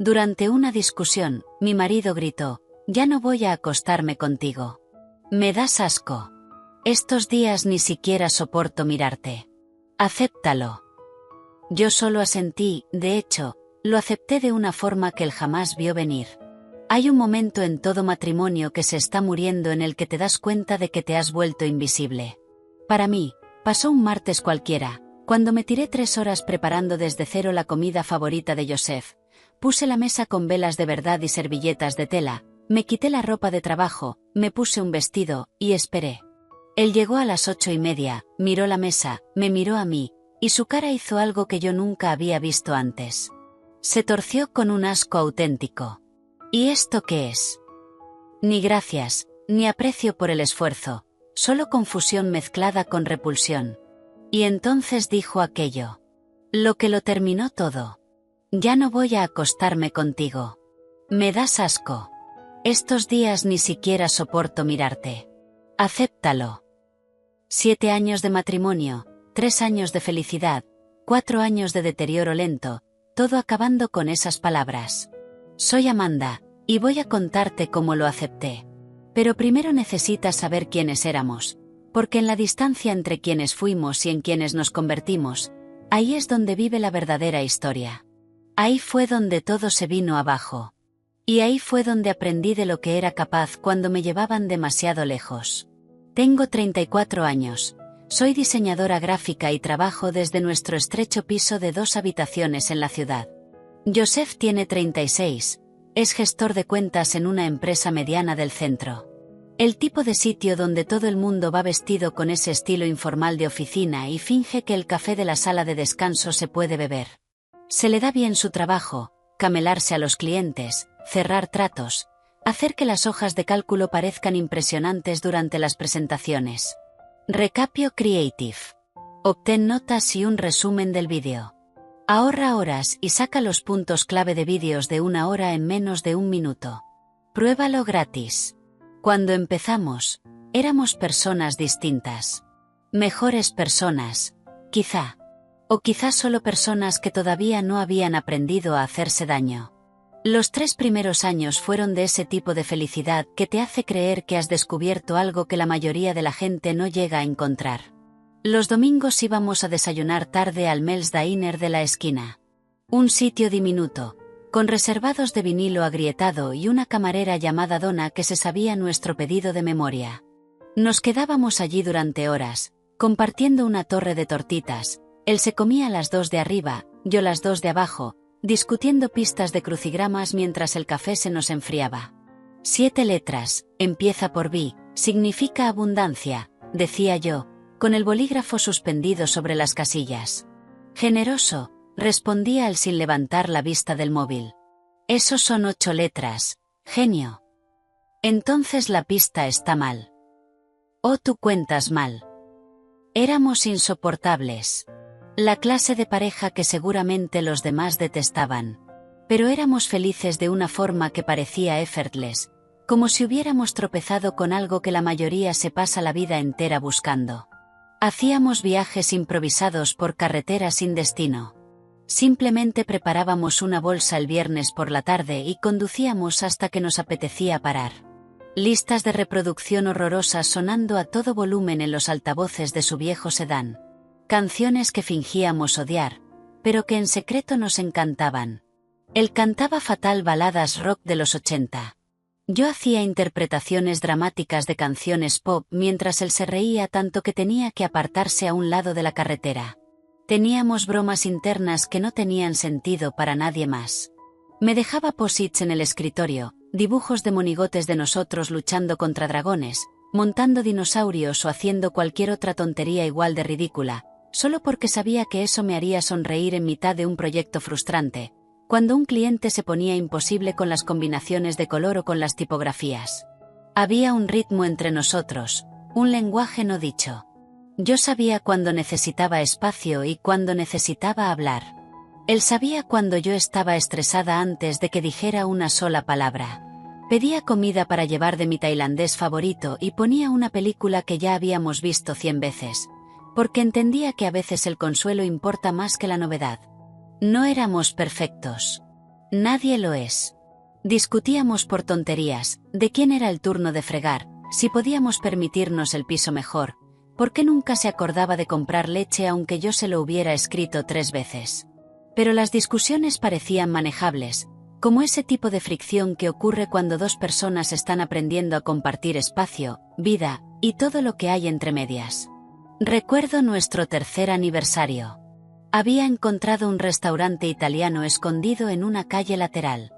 Durante una discusión, mi marido gritó: «Ya no voy a acostarme contigo. Me das asco. Estos días ni siquiera soporto mirarte. Acéptalo». Yo solo asentí, de hecho, lo acepté de una forma que él jamás vio venir. Hay un momento en todo matrimonio que se está muriendo en el que te das cuenta de que te has vuelto invisible. Para mí, pasó un martes cualquiera, cuando me tiré 3 horas preparando desde cero la comida favorita de Joseph. Puse la mesa con velas de verdad y servilletas de tela, me quité la ropa de trabajo, me puse un vestido, y esperé. Él llegó a las 8:30, miró la mesa, me miró a mí, y su cara hizo algo que yo nunca había visto antes. Se torció con un asco auténtico. ¿Y esto qué es? Ni gracias, ni aprecio por el esfuerzo, solo confusión mezclada con repulsión. Y entonces dijo aquello. Lo que lo terminó todo. «Ya no voy a acostarme contigo. Me das asco. Estos días ni siquiera soporto mirarte. Acéptalo». 7 años de matrimonio, 3 años de felicidad, 4 años de deterioro lento, todo acabando con esas palabras. Soy Amanda, y voy a contarte cómo lo acepté. Pero primero necesitas saber quiénes éramos, porque en la distancia entre quienes fuimos y en quienes nos convertimos, ahí es donde vive la verdadera historia. Ahí fue donde todo se vino abajo. Y ahí fue donde aprendí de lo que era capaz cuando me llevaban demasiado lejos. Tengo 34 años, soy diseñadora gráfica y trabajo desde nuestro estrecho piso de 2 habitaciones en la ciudad. Joseph tiene 36, es gestor de cuentas en una empresa mediana del centro. El tipo de sitio donde todo el mundo va vestido con ese estilo informal de oficina y finge que el café de la sala de descanso se puede beber. Se le da bien su trabajo, camelarse a los clientes, cerrar tratos, hacer que las hojas de cálculo parezcan impresionantes durante las presentaciones. Recapio Creative. Obtén notas y un resumen del vídeo. Ahorra horas y saca los puntos clave de vídeos de 1 hora en menos de 1 minuto. Pruébalo gratis. Cuando empezamos, éramos personas distintas. Mejores personas, quizá. O quizás solo personas que todavía no habían aprendido a hacerse daño. Los 3 primeros años fueron de ese tipo de felicidad que te hace creer que has descubierto algo que la mayoría de la gente no llega a encontrar. Los domingos íbamos a desayunar tarde al Mel's Diner de la esquina. Un sitio diminuto, con reservados de vinilo agrietado y una camarera llamada Donna que se sabía nuestro pedido de memoria. Nos quedábamos allí durante horas, compartiendo una torre de tortitas. Él se comía las 2 de arriba, yo las 2 de abajo, discutiendo pistas de crucigramas mientras el café se nos enfriaba. 7 letras, empieza por B, significa abundancia, decía yo, con el bolígrafo suspendido sobre las casillas. Generoso, respondía él sin levantar la vista del móvil. Esos son 8 letras, genio. Entonces la pista está mal. O tú cuentas mal. Éramos insoportables. La clase de pareja que seguramente los demás detestaban. Pero éramos felices de una forma que parecía effortless, como si hubiéramos tropezado con algo que la mayoría se pasa la vida entera buscando. Hacíamos viajes improvisados por carretera sin destino. Simplemente preparábamos una bolsa el viernes por la tarde y conducíamos hasta que nos apetecía parar. Listas de reproducción horrorosas sonando a todo volumen en los altavoces de su viejo sedán. Canciones que fingíamos odiar, pero que en secreto nos encantaban. Él cantaba fatal baladas rock de los 80. Yo hacía interpretaciones dramáticas de canciones pop mientras él se reía tanto que tenía que apartarse a un lado de la carretera. Teníamos bromas internas que no tenían sentido para nadie más. Me dejaba posits en el escritorio, dibujos de monigotes de nosotros luchando contra dragones, montando dinosaurios o haciendo cualquier otra tontería igual de ridícula, solo porque sabía que eso me haría sonreír en mitad de un proyecto frustrante, cuando un cliente se ponía imposible con las combinaciones de color o con las tipografías. Había un ritmo entre nosotros, un lenguaje no dicho. Yo sabía cuándo necesitaba espacio y cuándo necesitaba hablar. Él sabía cuando yo estaba estresada antes de que dijera una sola palabra. Pedía comida para llevar de mi tailandés favorito y ponía una película que ya habíamos visto 100 veces, porque entendía que a veces el consuelo importa más que la novedad. No éramos perfectos. Nadie lo es. Discutíamos por tonterías, de quién era el turno de fregar, si podíamos permitirnos el piso mejor, por qué nunca se acordaba de comprar leche aunque yo se lo hubiera escrito 3 veces. Pero las discusiones parecían manejables, como ese tipo de fricción que ocurre cuando 2 personas están aprendiendo a compartir espacio, vida, y todo lo que hay entre medias. Recuerdo nuestro 3er aniversario. Había encontrado un restaurante italiano escondido en una calle lateral.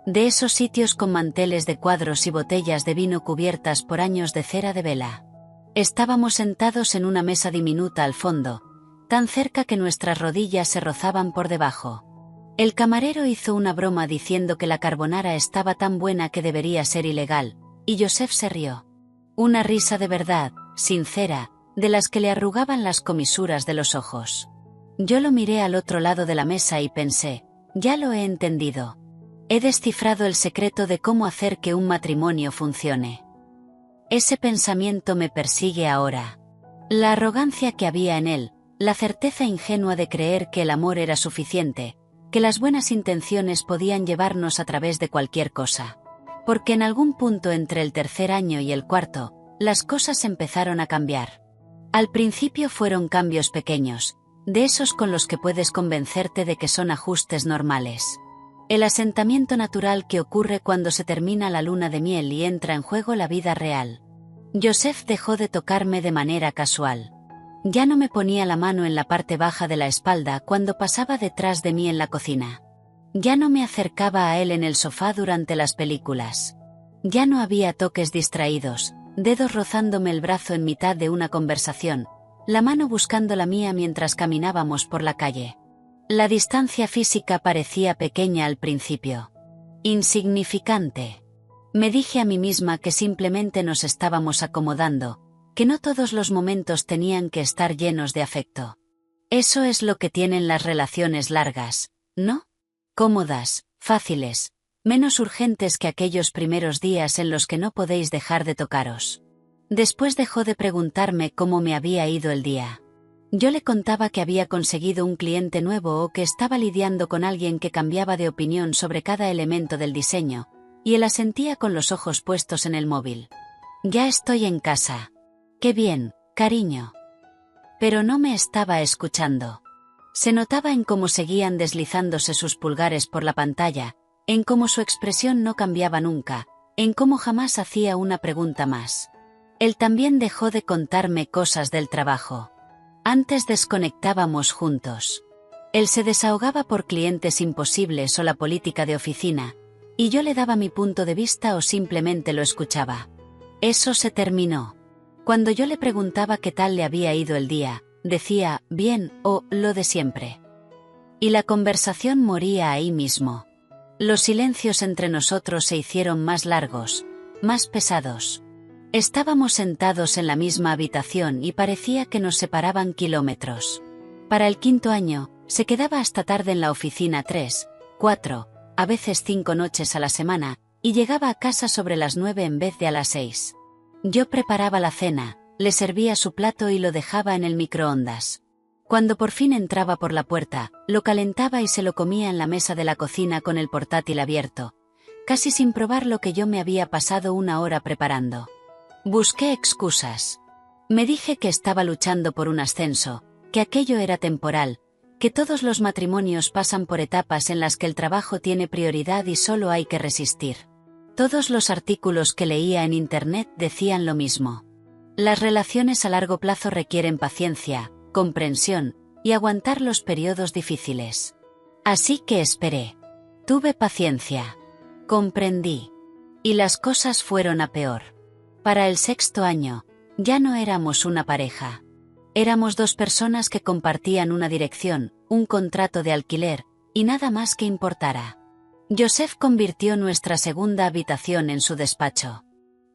De esos sitios con manteles de cuadros y botellas de vino cubiertas por años de cera de vela. Estábamos sentados en una mesa diminuta al fondo, tan cerca que nuestras rodillas se rozaban por debajo. El camarero hizo una broma diciendo que la carbonara estaba tan buena que debería ser ilegal, y Joseph se rió. Una risa de verdad, sincera, de las que le arrugaban las comisuras de los ojos. Yo lo miré al otro lado de la mesa y pensé, ya lo he entendido. He descifrado el secreto de cómo hacer que un matrimonio funcione. Ese pensamiento me persigue ahora. La arrogancia que había en él, la certeza ingenua de creer que el amor era suficiente, que las buenas intenciones podían llevarnos a través de cualquier cosa. Porque en algún punto entre el 3er año y el 4, las cosas empezaron a cambiar. Al principio fueron cambios pequeños, de esos con los que puedes convencerte de que son ajustes normales. El asentamiento natural que ocurre cuando se termina la luna de miel y entra en juego la vida real. Joseph dejó de tocarme de manera casual. Ya no me ponía la mano en la parte baja de la espalda cuando pasaba detrás de mí en la cocina. Ya no me acercaba a él en el sofá durante las películas. Ya no había toques distraídos, dedos rozándome el brazo en mitad de una conversación, la mano buscando la mía mientras caminábamos por la calle. La distancia física parecía pequeña al principio. Insignificante. Me dije a mí misma que simplemente nos estábamos acomodando, que no todos los momentos tenían que estar llenos de afecto. Eso es lo que tienen las relaciones largas, ¿no? Cómodas, fáciles, menos urgentes que aquellos primeros días en los que no podéis dejar de tocaros. Después dejó de preguntarme cómo me había ido el día. Yo le contaba que había conseguido un cliente nuevo o que estaba lidiando con alguien que cambiaba de opinión sobre cada elemento del diseño, y él asentía con los ojos puestos en el móvil. Ya estoy en casa. Qué bien, cariño. Pero no me estaba escuchando. Se notaba en cómo seguían deslizándose sus pulgares por la pantalla, en cómo su expresión no cambiaba nunca, en cómo jamás hacía una pregunta más. Él también dejó de contarme cosas del trabajo. Antes desconectábamos juntos. Él se desahogaba por clientes imposibles o la política de oficina, y yo le daba mi punto de vista o simplemente lo escuchaba. Eso se terminó. Cuando yo le preguntaba qué tal le había ido el día, decía, bien, o lo de siempre. Y la conversación moría ahí mismo. Los silencios entre nosotros se hicieron más largos, más pesados. Estábamos sentados en la misma habitación y parecía que nos separaban kilómetros. Para el 5.º año, se quedaba hasta tarde en la oficina 3, 4, a veces 5 noches a la semana, y llegaba a casa sobre las 9 en vez de a las 6. Yo preparaba la cena, le servía su plato y lo dejaba en el microondas. Cuando por fin entraba por la puerta, lo calentaba y se lo comía en la mesa de la cocina con el portátil abierto, casi sin probar lo que yo me había pasado una hora preparando. Busqué excusas. Me dije que estaba luchando por un ascenso, que aquello era temporal, que todos los matrimonios pasan por etapas en las que el trabajo tiene prioridad y solo hay que resistir. Todos los artículos que leía en Internet decían lo mismo. Las relaciones a largo plazo requieren paciencia, comprensión, y aguantar los periodos difíciles. Así que esperé. Tuve paciencia. Comprendí. Y las cosas fueron a peor. Para el 6.º año, ya no éramos una pareja. Éramos 2 personas que compartían una dirección, un contrato de alquiler, y nada más que importara. Joseph convirtió nuestra segunda habitación en su despacho.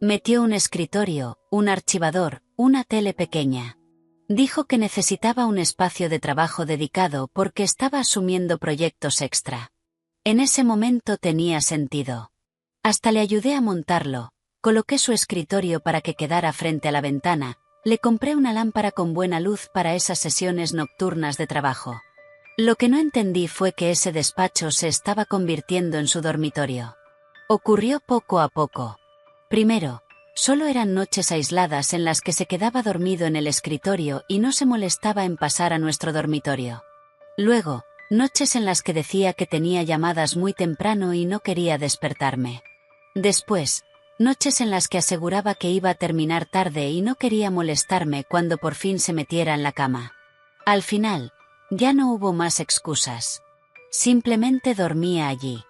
Metió un escritorio, un archivador, una tele pequeña. Dijo que necesitaba un espacio de trabajo dedicado porque estaba asumiendo proyectos extra. En ese momento tenía sentido. Hasta le ayudé a montarlo. Coloqué su escritorio para que quedara frente a la ventana, le compré una lámpara con buena luz para esas sesiones nocturnas de trabajo. Lo que no entendí fue que ese despacho se estaba convirtiendo en su dormitorio. Ocurrió poco a poco. Primero, solo eran noches aisladas en las que se quedaba dormido en el escritorio y no se molestaba en pasar a nuestro dormitorio. Luego, noches en las que decía que tenía llamadas muy temprano y no quería despertarme. Después, noches en las que aseguraba que iba a terminar tarde y no quería molestarme cuando por fin se metiera en la cama. Al final, ya no hubo más excusas. Simplemente dormía allí.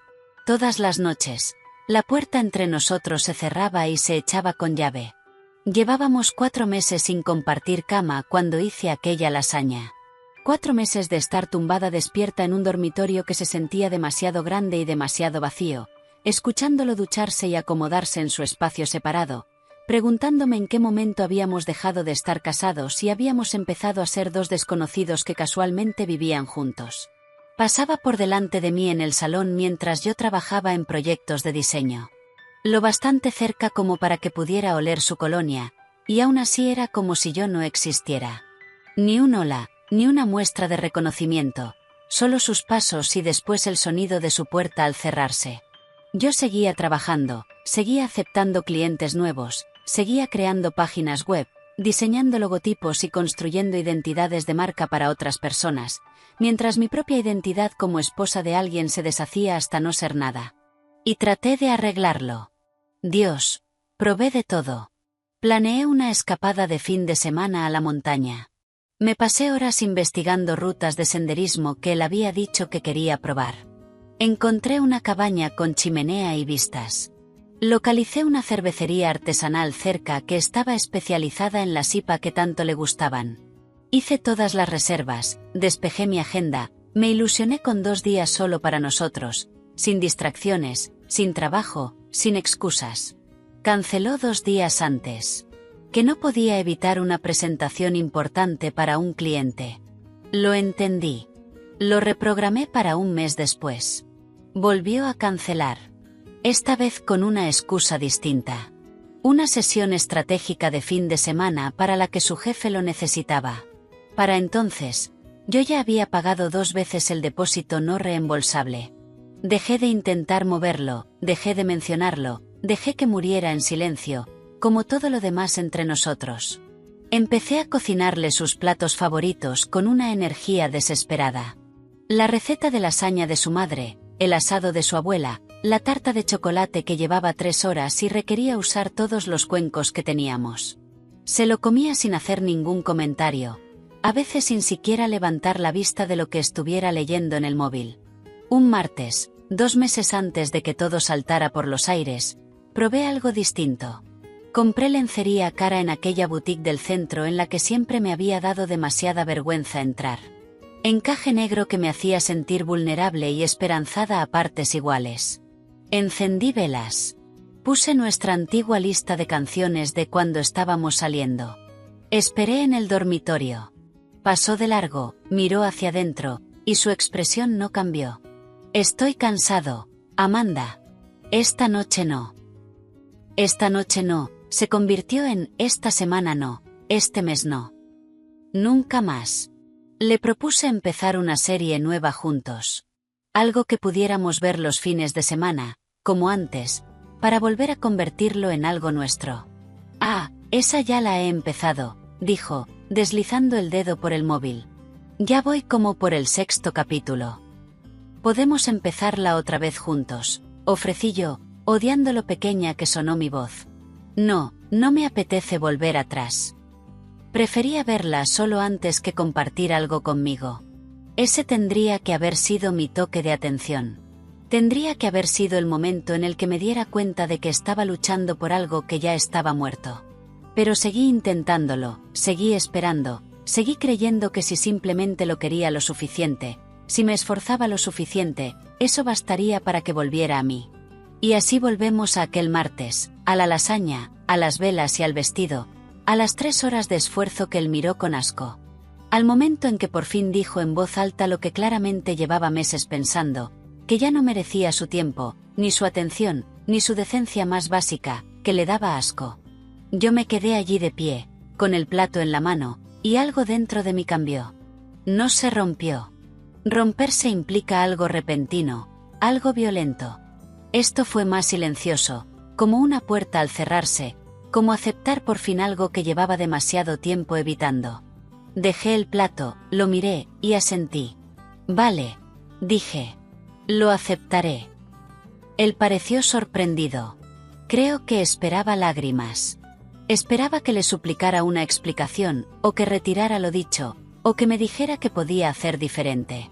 Todas las noches, la puerta entre nosotros se cerraba y se echaba con llave. Llevábamos 4 meses sin compartir cama cuando hice aquella lasaña. 4 meses de estar tumbada despierta en un dormitorio que se sentía demasiado grande y demasiado vacío, escuchándolo ducharse y acomodarse en su espacio separado, preguntándome en qué momento habíamos dejado de estar casados y habíamos empezado a ser 2 desconocidos que casualmente vivían juntos. Pasaba por delante de mí en el salón mientras yo trabajaba en proyectos de diseño. Lo bastante cerca como para que pudiera oler su colonia, y aún así era como si yo no existiera. Ni un hola, ni una muestra de reconocimiento, solo sus pasos y después el sonido de su puerta al cerrarse. Yo seguía trabajando, seguía aceptando clientes nuevos, seguía creando páginas web, diseñando logotipos y construyendo identidades de marca para otras personas, mientras mi propia identidad como esposa de alguien se deshacía hasta no ser nada. Y traté de arreglarlo. Dios, probé de todo. Planeé una escapada de fin de semana a la montaña. Me pasé horas investigando rutas de senderismo que él había dicho que quería probar. Encontré una cabaña con chimenea y vistas. Localicé una cervecería artesanal cerca que estaba especializada en la IPA que tanto le gustaban. Hice todas las reservas, despejé mi agenda, me ilusioné con 2 días solo para nosotros, sin distracciones, sin trabajo, sin excusas. Canceló 2 días antes. Que no podía evitar una presentación importante para un cliente. Lo entendí. Lo reprogramé para un mes después. Volvió a cancelar. Esta vez con una excusa distinta. Una sesión estratégica de fin de semana para la que su jefe lo necesitaba. Para entonces, yo ya había pagado 2 veces el depósito no reembolsable. Dejé de intentar moverlo, dejé de mencionarlo, dejé que muriera en silencio, como todo lo demás entre nosotros. Empecé a cocinarle sus platos favoritos con una energía desesperada. La receta de lasaña de su madre, el asado de su abuela, la tarta de chocolate que llevaba 3 horas y requería usar todos los cuencos que teníamos. Se lo comía sin hacer ningún comentario, a veces sin siquiera levantar la vista de lo que estuviera leyendo en el móvil. Un martes, 2 meses antes de que todo saltara por los aires, probé algo distinto. Compré lencería cara en aquella boutique del centro en la que siempre me había dado demasiada vergüenza entrar. Encaje negro que me hacía sentir vulnerable y esperanzada a partes iguales. Encendí velas. Puse nuestra antigua lista de canciones de cuando estábamos saliendo. Esperé en el dormitorio. Pasó de largo, miró hacia adentro, y su expresión no cambió. Estoy cansado, Amanda. Esta noche no. Esta noche no. Se convirtió en esta semana no, este mes no. Nunca más. Le propuse empezar una serie nueva juntos. Algo que pudiéramos ver los fines de semana, como antes, para volver a convertirlo en algo nuestro. Ah, esa ya la he empezado, dijo, deslizando el dedo por el móvil. Ya voy como por el 6º capítulo. Podemos empezarla otra vez juntos, ofrecí yo, odiando lo pequeña que sonó mi voz. No, no me apetece volver atrás. Prefería verla solo antes que compartir algo conmigo. Ese tendría que haber sido mi toque de atención. Tendría que haber sido el momento en el que me diera cuenta de que estaba luchando por algo que ya estaba muerto. Pero seguí intentándolo, seguí esperando, seguí creyendo que si simplemente lo quería lo suficiente, si me esforzaba lo suficiente, eso bastaría para que volviera a mí. Y así volvemos a aquel martes, a la lasaña, a las velas y al vestido, a las 3 horas de esfuerzo que él miró con asco. Al momento en que por fin dijo en voz alta lo que claramente llevaba meses pensando, que ya no merecía su tiempo, ni su atención, ni su decencia más básica, que le daba asco. Yo me quedé allí de pie, con el plato en la mano, y algo dentro de mí cambió. No se rompió. Romperse implica algo repentino, algo violento. Esto fue más silencioso, como una puerta al cerrarse, como aceptar por fin algo que llevaba demasiado tiempo evitando. Dejé el plato, lo miré, y asentí. Vale, dije. Lo aceptaré. Él pareció sorprendido. Creo que esperaba lágrimas. Esperaba que le suplicara una explicación, o que retirara lo dicho, o que me dijera que podía hacer diferente.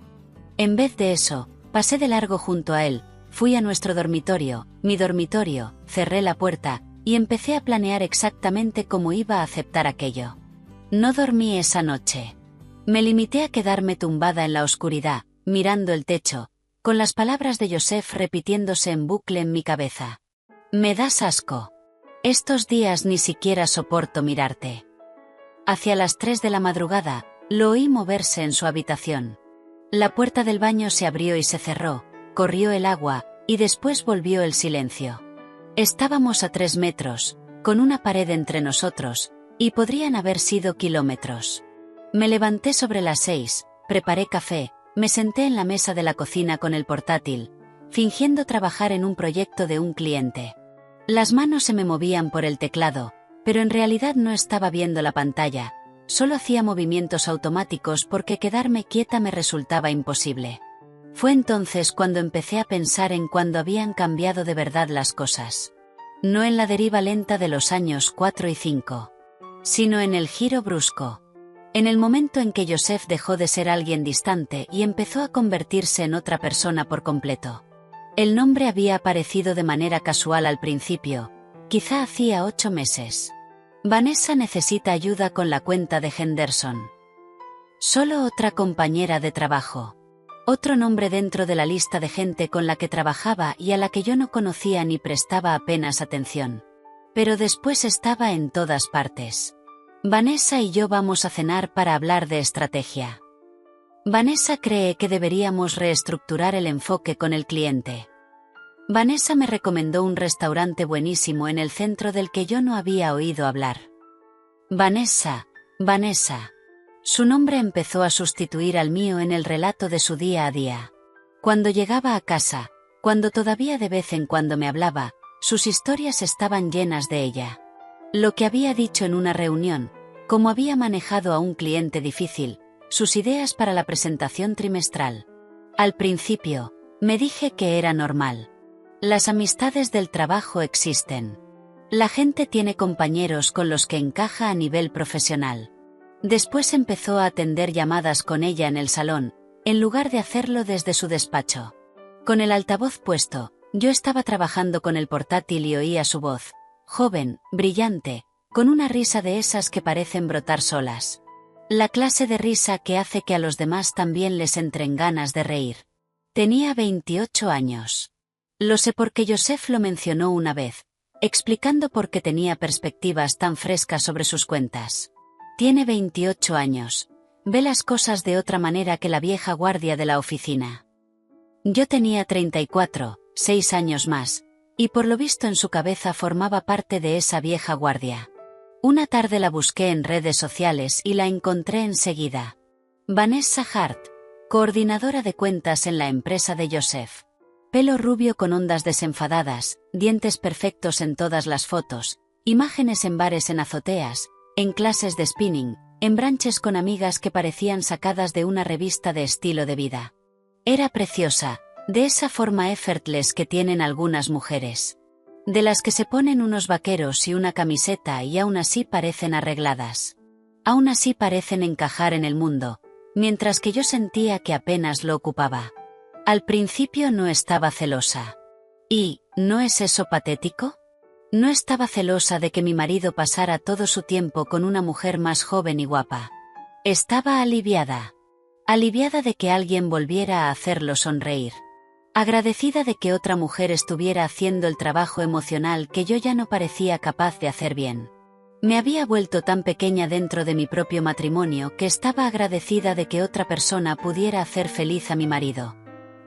En vez de eso, pasé de largo junto a él, fui a nuestro dormitorio, mi dormitorio, cerré la puerta, y empecé a planear exactamente cómo iba a aceptar aquello. No dormí esa noche. Me limité a quedarme tumbada en la oscuridad, mirando el techo, con las palabras de Joseph repitiéndose en bucle en mi cabeza. Me das asco. Estos días ni siquiera soporto mirarte. Hacia las 3 de la madrugada, lo oí moverse en su habitación. La puerta del baño se abrió y se cerró, corrió el agua, y después volvió el silencio. Estábamos a 3 metros, con una pared entre nosotros, y podrían haber sido kilómetros. Me levanté sobre las 6, preparé café, me senté en la mesa de la cocina con el portátil, fingiendo trabajar en un proyecto de un cliente. Las manos se me movían por el teclado, pero en realidad no estaba viendo la pantalla, solo hacía movimientos automáticos porque quedarme quieta me resultaba imposible. Fue entonces cuando empecé a pensar en cuándo habían cambiado de verdad las cosas. No en la deriva lenta de los años 4 y 5, sino en el giro brusco. En el momento en que Joseph dejó de ser alguien distante y empezó a convertirse en otra persona por completo. El nombre había aparecido de manera casual al principio, quizá hacía 8 meses. Vanessa necesita ayuda con la cuenta de Henderson. Solo otra compañera de trabajo. Otro nombre dentro de la lista de gente con la que trabajaba y a la que yo no conocía ni prestaba apenas atención. Pero después estaba en todas partes. Vanessa y yo vamos a cenar para hablar de estrategia. Vanessa cree que deberíamos reestructurar el enfoque con el cliente. Vanessa me recomendó un restaurante buenísimo en el centro del que yo no había oído hablar. Vanessa. Su nombre empezó a sustituir al mío en el relato de su día a día. Cuando llegaba a casa, cuando todavía de vez en cuando me hablaba, sus historias estaban llenas de ella. Lo que había dicho en una reunión, cómo había manejado a un cliente difícil, sus ideas para la presentación trimestral. Al principio, me dije que era normal. Las amistades del trabajo existen. La gente tiene compañeros con los que encaja a nivel profesional. Después empezó a atender llamadas con ella en el salón, en lugar de hacerlo desde su despacho. Con el altavoz puesto, yo estaba trabajando con el portátil y oía su voz, joven, brillante, con una risa de esas que parecen brotar solas. La clase de risa que hace que a los demás también les entren ganas de reír. Tenía 28 años. Lo sé porque Joseph lo mencionó una vez, explicando por qué tenía perspectivas tan frescas sobre sus cuentas. Tiene 28 años. Ve las cosas de otra manera que la vieja guardia de la oficina. Yo tenía 34, 6 años más, y por lo visto en su cabeza formaba parte de esa vieja guardia. Una tarde la busqué en redes sociales y la encontré enseguida. Vanessa Hart, coordinadora de cuentas en la empresa de Joseph. Pelo rubio con ondas desenfadadas, dientes perfectos en todas las fotos, imágenes en bares en azoteas, en clases de spinning, en brunches con amigas que parecían sacadas de una revista de estilo de vida. Era preciosa, de esa forma effortless que tienen algunas mujeres. De las que se ponen unos vaqueros y una camiseta y aún así parecen arregladas. Aún así parecen encajar en el mundo, mientras que yo sentía que apenas lo ocupaba. Al principio no estaba celosa. ¿Y no es eso patético? No estaba celosa de que mi marido pasara todo su tiempo con una mujer más joven y guapa. Estaba aliviada. Aliviada de que alguien volviera a hacerlo sonreír. Agradecida de que otra mujer estuviera haciendo el trabajo emocional que yo ya no parecía capaz de hacer bien. Me había vuelto tan pequeña dentro de mi propio matrimonio que estaba agradecida de que otra persona pudiera hacer feliz a mi marido.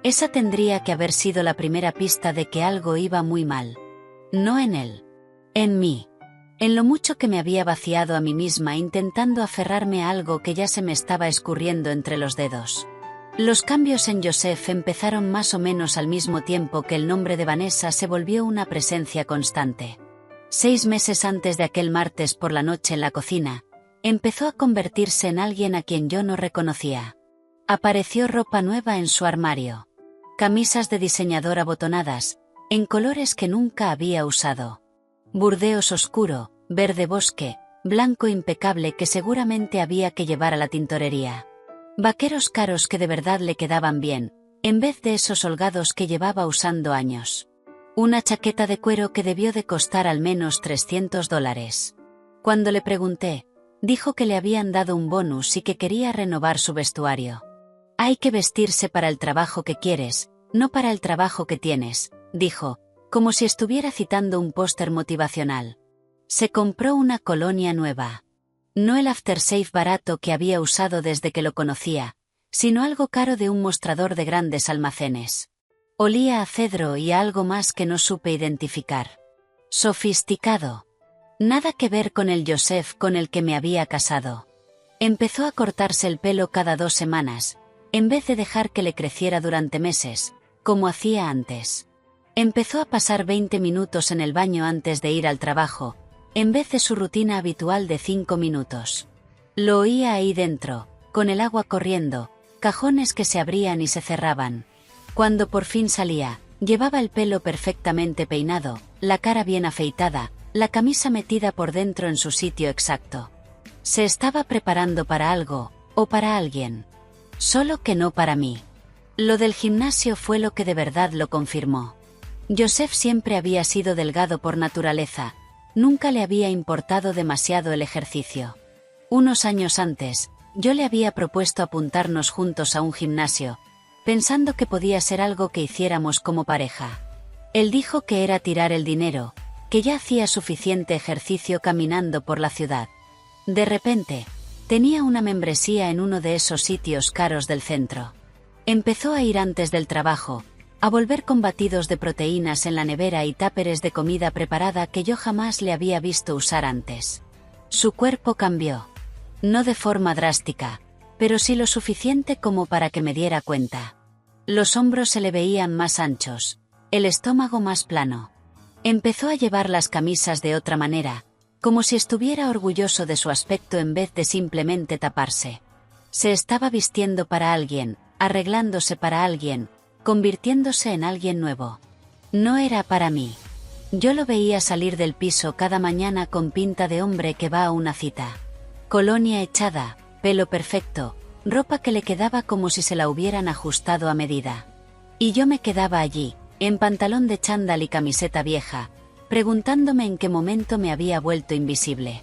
Esa tendría que haber sido la primera pista de que algo iba muy mal. No en él. En mí. En lo mucho que me había vaciado a mí misma intentando aferrarme a algo que ya se me estaba escurriendo entre los dedos. Los cambios en Joseph empezaron más o menos al mismo tiempo que el nombre de Vanessa se volvió una presencia constante. 6 meses antes de aquel martes por la noche en la cocina, empezó a convertirse en alguien a quien yo no reconocía. Apareció ropa nueva en su armario. Camisas de diseñador abotonadas, en colores que nunca había usado. Burdeos oscuro, verde bosque, blanco impecable que seguramente había que llevar a la tintorería. Vaqueros caros que de verdad le quedaban bien, en vez de esos holgados que llevaba usando años. Una chaqueta de cuero que debió de costar al menos $300. Cuando le pregunté, dijo que le habían dado un bonus y que quería renovar su vestuario. Hay que vestirse para el trabajo que quieres, no para el trabajo que tienes, dijo, como si estuviera citando un póster motivacional. Se compró una colonia nueva. No el aftershave barato que había usado desde que lo conocía, sino algo caro de un mostrador de grandes almacenes. Olía a cedro y a algo más que no supe identificar. Sofisticado. Nada que ver con el Joseph con el que me había casado. Empezó a cortarse el pelo cada 2 semanas, en vez de dejar que le creciera durante meses, como hacía antes. Empezó a pasar 20 minutos en el baño antes de ir al trabajo, en vez de su rutina habitual de 5 minutos. Lo oía ahí dentro, con el agua corriendo, cajones que se abrían y se cerraban. Cuando por fin salía, llevaba el pelo perfectamente peinado, la cara bien afeitada, la camisa metida por dentro en su sitio exacto. Se estaba preparando para algo, o para alguien. Solo que no para mí. Lo del gimnasio fue lo que de verdad lo confirmó. Joseph siempre había sido delgado por naturaleza. Nunca le había importado demasiado el ejercicio. Unos años antes, yo le había propuesto apuntarnos juntos a un gimnasio, pensando que podía ser algo que hiciéramos como pareja. Él dijo que era tirar el dinero, que ya hacía suficiente ejercicio caminando por la ciudad. De repente, tenía una membresía en uno de esos sitios caros del centro. Empezó a ir antes del trabajo, a volver con batidos de proteínas en la nevera y táperes de comida preparada que yo jamás le había visto usar antes. Su cuerpo cambió. No de forma drástica, pero sí lo suficiente como para que me diera cuenta. Los hombros se le veían más anchos, el estómago más plano. Empezó a llevar las camisas de otra manera, como si estuviera orgulloso de su aspecto en vez de simplemente taparse. Se estaba vistiendo para alguien, arreglándose para alguien, convirtiéndose en alguien nuevo. No era para mí. Yo lo veía salir del piso cada mañana con pinta de hombre que va a una cita. Colonia echada, pelo perfecto, ropa que le quedaba como si se la hubieran ajustado a medida. Y yo me quedaba allí, en pantalón de chándal y camiseta vieja, preguntándome en qué momento me había vuelto invisible.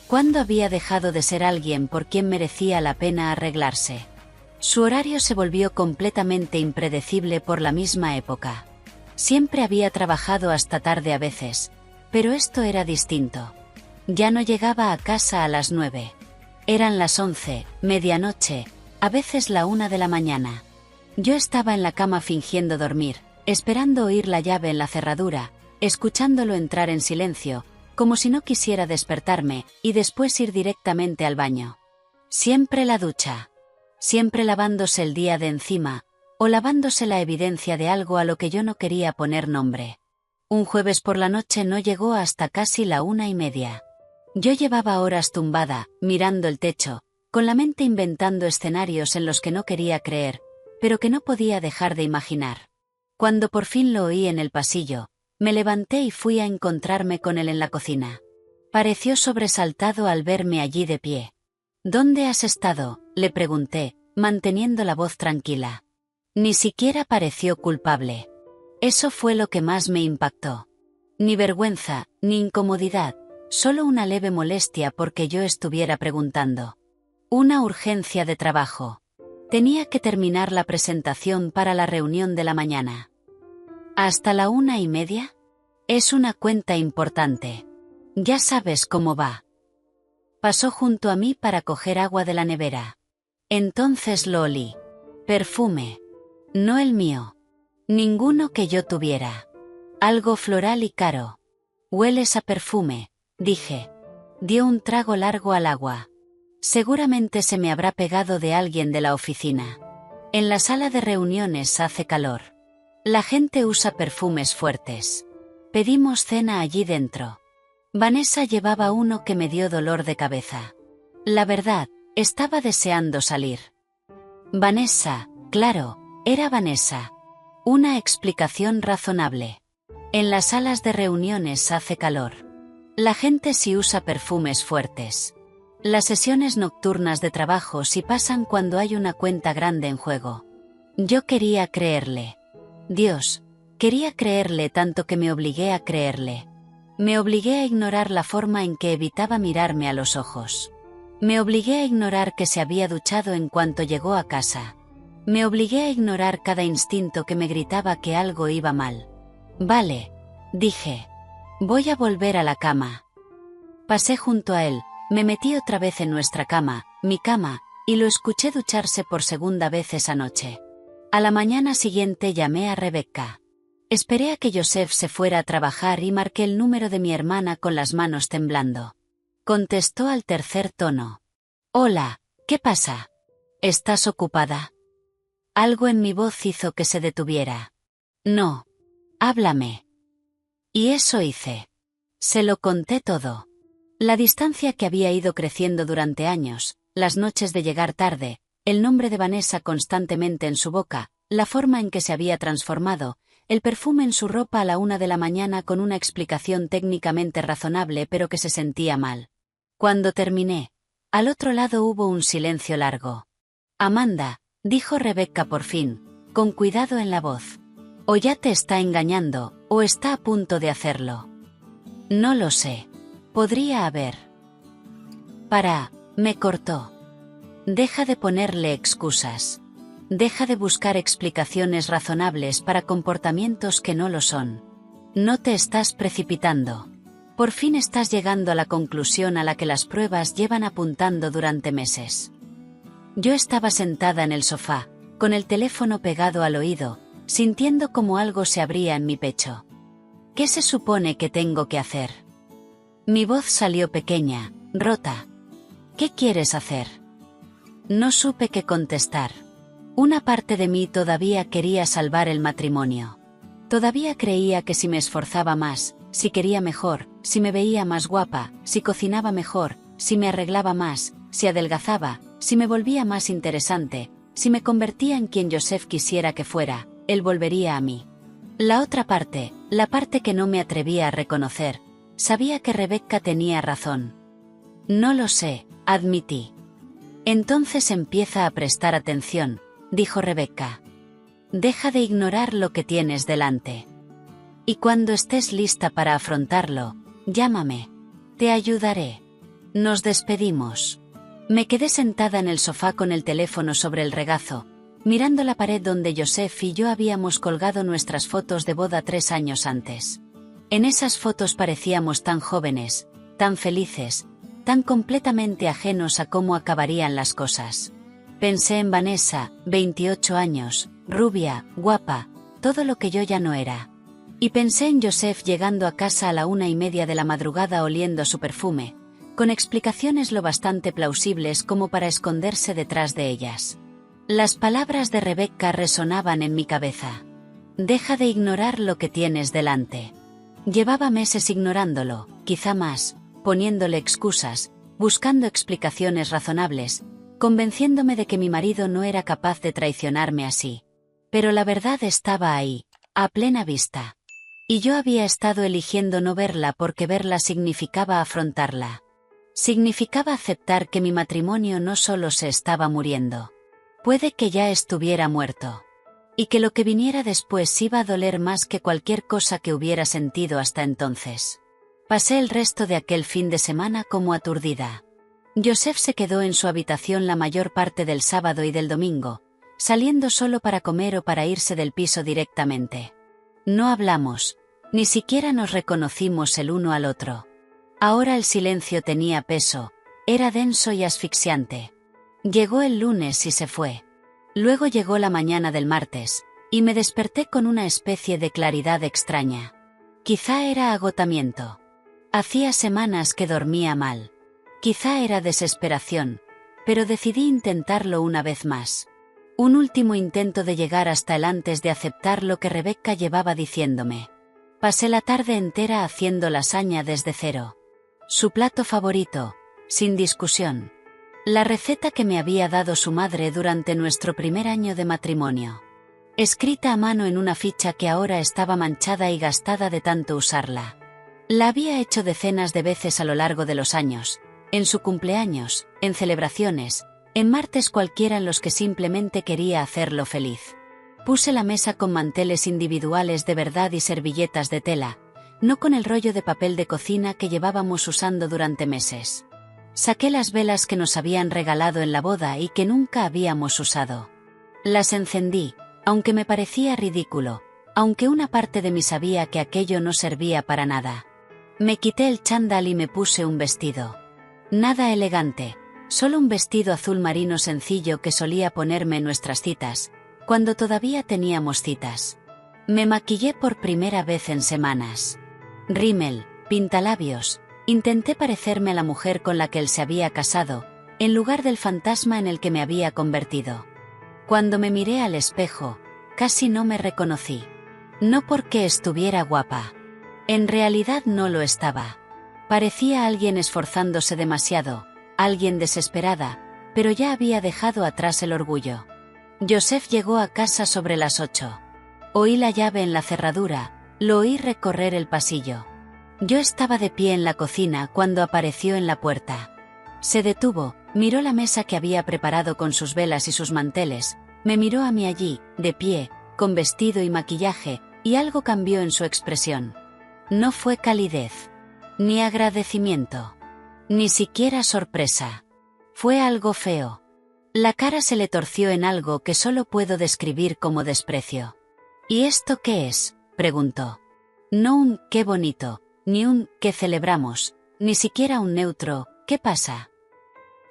¿Cuándo había dejado de ser alguien por quien merecía la pena arreglarse? Su horario se volvió completamente impredecible por la misma época. Siempre había trabajado hasta tarde a veces, pero esto era distinto. Ya no llegaba a casa a las 9. Eran las 11, medianoche, a veces la 1 de la mañana. Yo estaba en la cama fingiendo dormir, esperando oír la llave en la cerradura, escuchándolo entrar en silencio, como si no quisiera despertarme, y después ir directamente al baño. Siempre la ducha. Siempre lavándose el día de encima, o lavándose la evidencia de algo a lo que yo no quería poner nombre. Un jueves por la noche no llegó hasta casi la 1:30. Yo llevaba horas tumbada, mirando el techo, con la mente inventando escenarios en los que no quería creer, pero que no podía dejar de imaginar. Cuando por fin lo oí en el pasillo, me levanté y fui a encontrarme con él en la cocina. Pareció sobresaltado al verme allí de pie. ¿Dónde has estado?, le pregunté, manteniendo la voz tranquila. Ni siquiera pareció culpable. Eso fue lo que más me impactó. Ni vergüenza, ni incomodidad, solo una leve molestia porque yo estuviera preguntando. Una urgencia de trabajo. Tenía que terminar la presentación para la reunión de la mañana. ¿Hasta la 1:30? Es una cuenta importante. Ya sabes cómo va. Pasó junto a mí para coger agua de la nevera. Entonces lo olí. Perfume. No el mío. Ninguno que yo tuviera. Algo floral y caro. Hueles a perfume, dije. Dio un trago largo al agua. Seguramente se me habrá pegado de alguien de la oficina. En la sala de reuniones hace calor. La gente usa perfumes fuertes. Pedimos cena allí dentro. Vanessa llevaba uno que me dio dolor de cabeza. La verdad, estaba deseando salir. Vanessa, claro, era Vanessa. Una explicación razonable. En las salas de reuniones hace calor. La gente sí usa perfumes fuertes. Las sesiones nocturnas de trabajo sí pasan cuando hay una cuenta grande en juego. Yo quería creerle. Dios, quería creerle tanto que me obligué a creerle. Me obligué a ignorar la forma en que evitaba mirarme a los ojos. Me obligué a ignorar que se había duchado en cuanto llegó a casa. Me obligué a ignorar cada instinto que me gritaba que algo iba mal. Vale, dije. Voy a volver a la cama. Pasé junto a él, me metí otra vez en nuestra cama, mi cama, y lo escuché ducharse por segunda vez esa noche. A la mañana siguiente llamé a Rebecca. Esperé a que Joseph se fuera a trabajar y marqué el número de mi hermana con las manos temblando. Contestó al tercer tono. Hola, ¿qué pasa? ¿Estás ocupada? Algo en mi voz hizo que se detuviera. No. Háblame. Y eso hice. Se lo conté todo. La distancia que había ido creciendo durante años, las noches de llegar tarde, el nombre de Vanessa constantemente en su boca, la forma en que se había transformado, el perfume en su ropa a la 1 de la mañana con una explicación técnicamente razonable pero que se sentía mal. Cuando terminé, al otro lado hubo un silencio largo. Amanda, dijo Rebecca por fin, con cuidado en la voz. O ya te está engañando, o está a punto de hacerlo. No lo sé. Podría haber. Me cortó. Deja de ponerle excusas. Deja de buscar explicaciones razonables para comportamientos que no lo son. No te estás precipitando. Por fin estás llegando a la conclusión a la que las pruebas llevan apuntando durante meses. Yo estaba sentada en el sofá, con el teléfono pegado al oído, sintiendo como algo se abría en mi pecho. ¿Qué se supone que tengo que hacer? Mi voz salió pequeña, rota. ¿Qué quieres hacer? No supe qué contestar. Una parte de mí todavía quería salvar el matrimonio. Todavía creía que si me esforzaba más, si quería mejor, si me veía más guapa, si cocinaba mejor, si me arreglaba más, si adelgazaba, si me volvía más interesante, si me convertía en quien Joseph quisiera que fuera, él volvería a mí. La otra parte, la parte que no me atrevía a reconocer, sabía que Rebecca tenía razón. No lo sé, admití. Entonces empieza a prestar atención, dijo Rebecca. Deja de ignorar lo que tienes delante. Y cuando estés lista para afrontarlo, llámame. Te ayudaré. Nos despedimos. Me quedé sentada en el sofá con el teléfono sobre el regazo, mirando la pared donde Joseph y yo habíamos colgado nuestras fotos de boda 3 años antes. En esas fotos parecíamos tan jóvenes, tan felices, tan completamente ajenos a cómo acabarían las cosas. Pensé en Vanessa, 28 años, rubia, guapa, todo lo que yo ya no era. Y pensé en Joseph llegando a casa a la 1:30 de la madrugada oliendo su perfume, con explicaciones lo bastante plausibles como para esconderse detrás de ellas. Las palabras de Rebecca resonaban en mi cabeza. Deja de ignorar lo que tienes delante. Llevaba meses ignorándolo, quizá más, poniéndole excusas, buscando explicaciones razonables, convenciéndome de que mi marido no era capaz de traicionarme así. Pero la verdad estaba ahí, a plena vista. Y yo había estado eligiendo no verla porque verla significaba afrontarla. Significaba aceptar que mi matrimonio no solo se estaba muriendo. Puede que ya estuviera muerto. Y que lo que viniera después iba a doler más que cualquier cosa que hubiera sentido hasta entonces. Pasé el resto de aquel fin de semana como aturdida. Joseph se quedó en su habitación la mayor parte del sábado y del domingo, saliendo solo para comer o para irse del piso directamente. No hablamos, ni siquiera nos reconocimos el uno al otro. Ahora el silencio tenía peso, era denso y asfixiante. Llegó el lunes y se fue. Luego llegó la mañana del martes, y me desperté con una especie de claridad extraña. Quizá era agotamiento. Hacía semanas que dormía mal. Quizá era desesperación, pero decidí intentarlo una vez más. Un último intento de llegar hasta él antes de aceptar lo que Rebecca llevaba diciéndome. Pasé la tarde entera haciendo lasaña desde cero. Su plato favorito, sin discusión. La receta que me había dado su madre durante nuestro primer año de matrimonio. Escrita a mano en una ficha que ahora estaba manchada y gastada de tanto usarla. La había hecho decenas de veces a lo largo de los años, en su cumpleaños, en celebraciones, en martes cualquiera en los que simplemente quería hacerlo feliz. Puse la mesa con manteles individuales de verdad y servilletas de tela, no con el rollo de papel de cocina que llevábamos usando durante meses. Saqué las velas que nos habían regalado en la boda y que nunca habíamos usado. Las encendí, aunque me parecía ridículo, aunque una parte de mí sabía que aquello no servía para nada. Me quité el chándal y me puse un vestido. Nada elegante, solo un vestido azul marino sencillo que solía ponerme en nuestras citas, cuando todavía teníamos citas. Me maquillé por primera vez en semanas. Rímel, pintalabios, intenté parecerme a la mujer con la que él se había casado, en lugar del fantasma en el que me había convertido. Cuando me miré al espejo, casi no me reconocí. No porque estuviera guapa. En realidad no lo estaba. Parecía alguien esforzándose demasiado, alguien desesperada, pero ya había dejado atrás el orgullo. Joseph llegó a casa sobre las 8. Oí la llave en la cerradura, lo oí recorrer el pasillo. Yo estaba de pie en la cocina cuando apareció en la puerta. Se detuvo, miró la mesa que había preparado con sus velas y sus manteles, me miró a mí allí, de pie, con vestido y maquillaje, y algo cambió en su expresión. No fue calidez, ni agradecimiento, ni siquiera sorpresa. Fue algo feo. La cara se le torció en algo que solo puedo describir como desprecio. ¿Y esto qué es?, preguntó. No un «qué bonito», ni un «qué celebramos», ni siquiera un neutro «¿qué pasa?».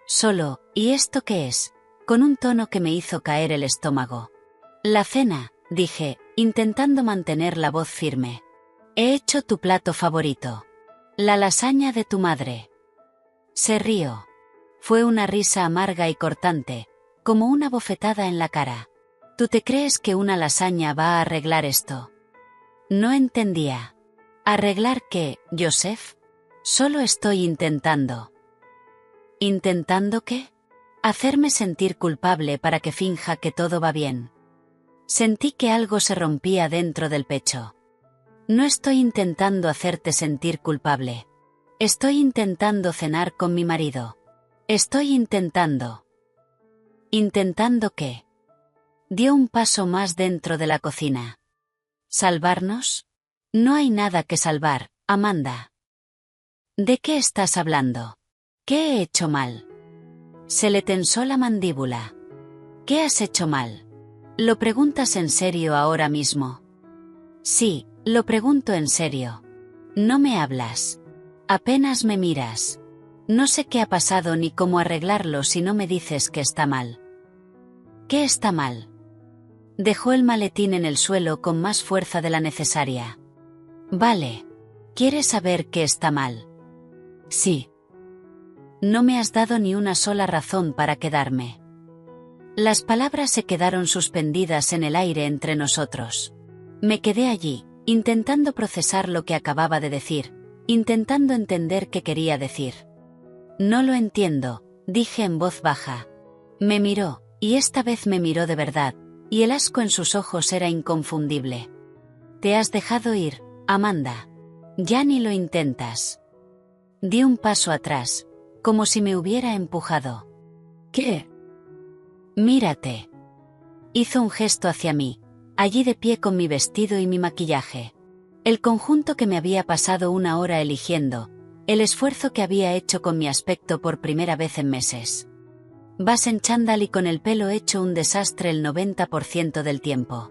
Solo «¿y esto qué es?», con un tono que me hizo caer el estómago. «La cena», dije, intentando mantener la voz firme. «He hecho tu plato favorito. La lasaña de tu madre». Se rió. Fue una risa amarga y cortante, como una bofetada en la cara. ¿Tú te crees que una lasaña va a arreglar esto? No entendía. ¿Arreglar qué, Joseph? Solo estoy intentando. ¿Intentando qué? Hacerme sentir culpable para que finja que todo va bien. Sentí que algo se rompía dentro del pecho. No estoy intentando hacerte sentir culpable. Estoy intentando cenar con mi marido. Estoy intentando. ¿Intentando qué? Dio un paso más dentro de la cocina. ¿Salvarnos? No hay nada que salvar, Amanda. ¿De qué estás hablando? ¿Qué he hecho mal? Se le tensó la mandíbula. ¿Qué has hecho mal? ¿Lo preguntas en serio ahora mismo? Sí, lo pregunto en serio. No me hablas. Apenas me miras. No sé qué ha pasado ni cómo arreglarlo si no me dices que está mal. ¿Qué está mal? Dejó el maletín en el suelo con más fuerza de la necesaria. Vale. ¿Quieres saber qué está mal? Sí. No me has dado ni una sola razón para quedarme. Las palabras se quedaron suspendidas en el aire entre nosotros. Me quedé allí, intentando procesar lo que acababa de decir, intentando entender qué quería decir. No lo entiendo, dije en voz baja. Me miró, y esta vez me miró de verdad, y el asco en sus ojos era inconfundible. Te has dejado ir, Amanda. Ya ni lo intentas. Di un paso atrás, como si me hubiera empujado. ¿Qué? Mírate. Hizo un gesto hacia mí, allí de pie con mi vestido y mi maquillaje. El conjunto que me había pasado una hora eligiendo, el esfuerzo que había hecho con mi aspecto por primera vez en meses. Vas en chándal y con el pelo hecho un desastre el 90% del tiempo.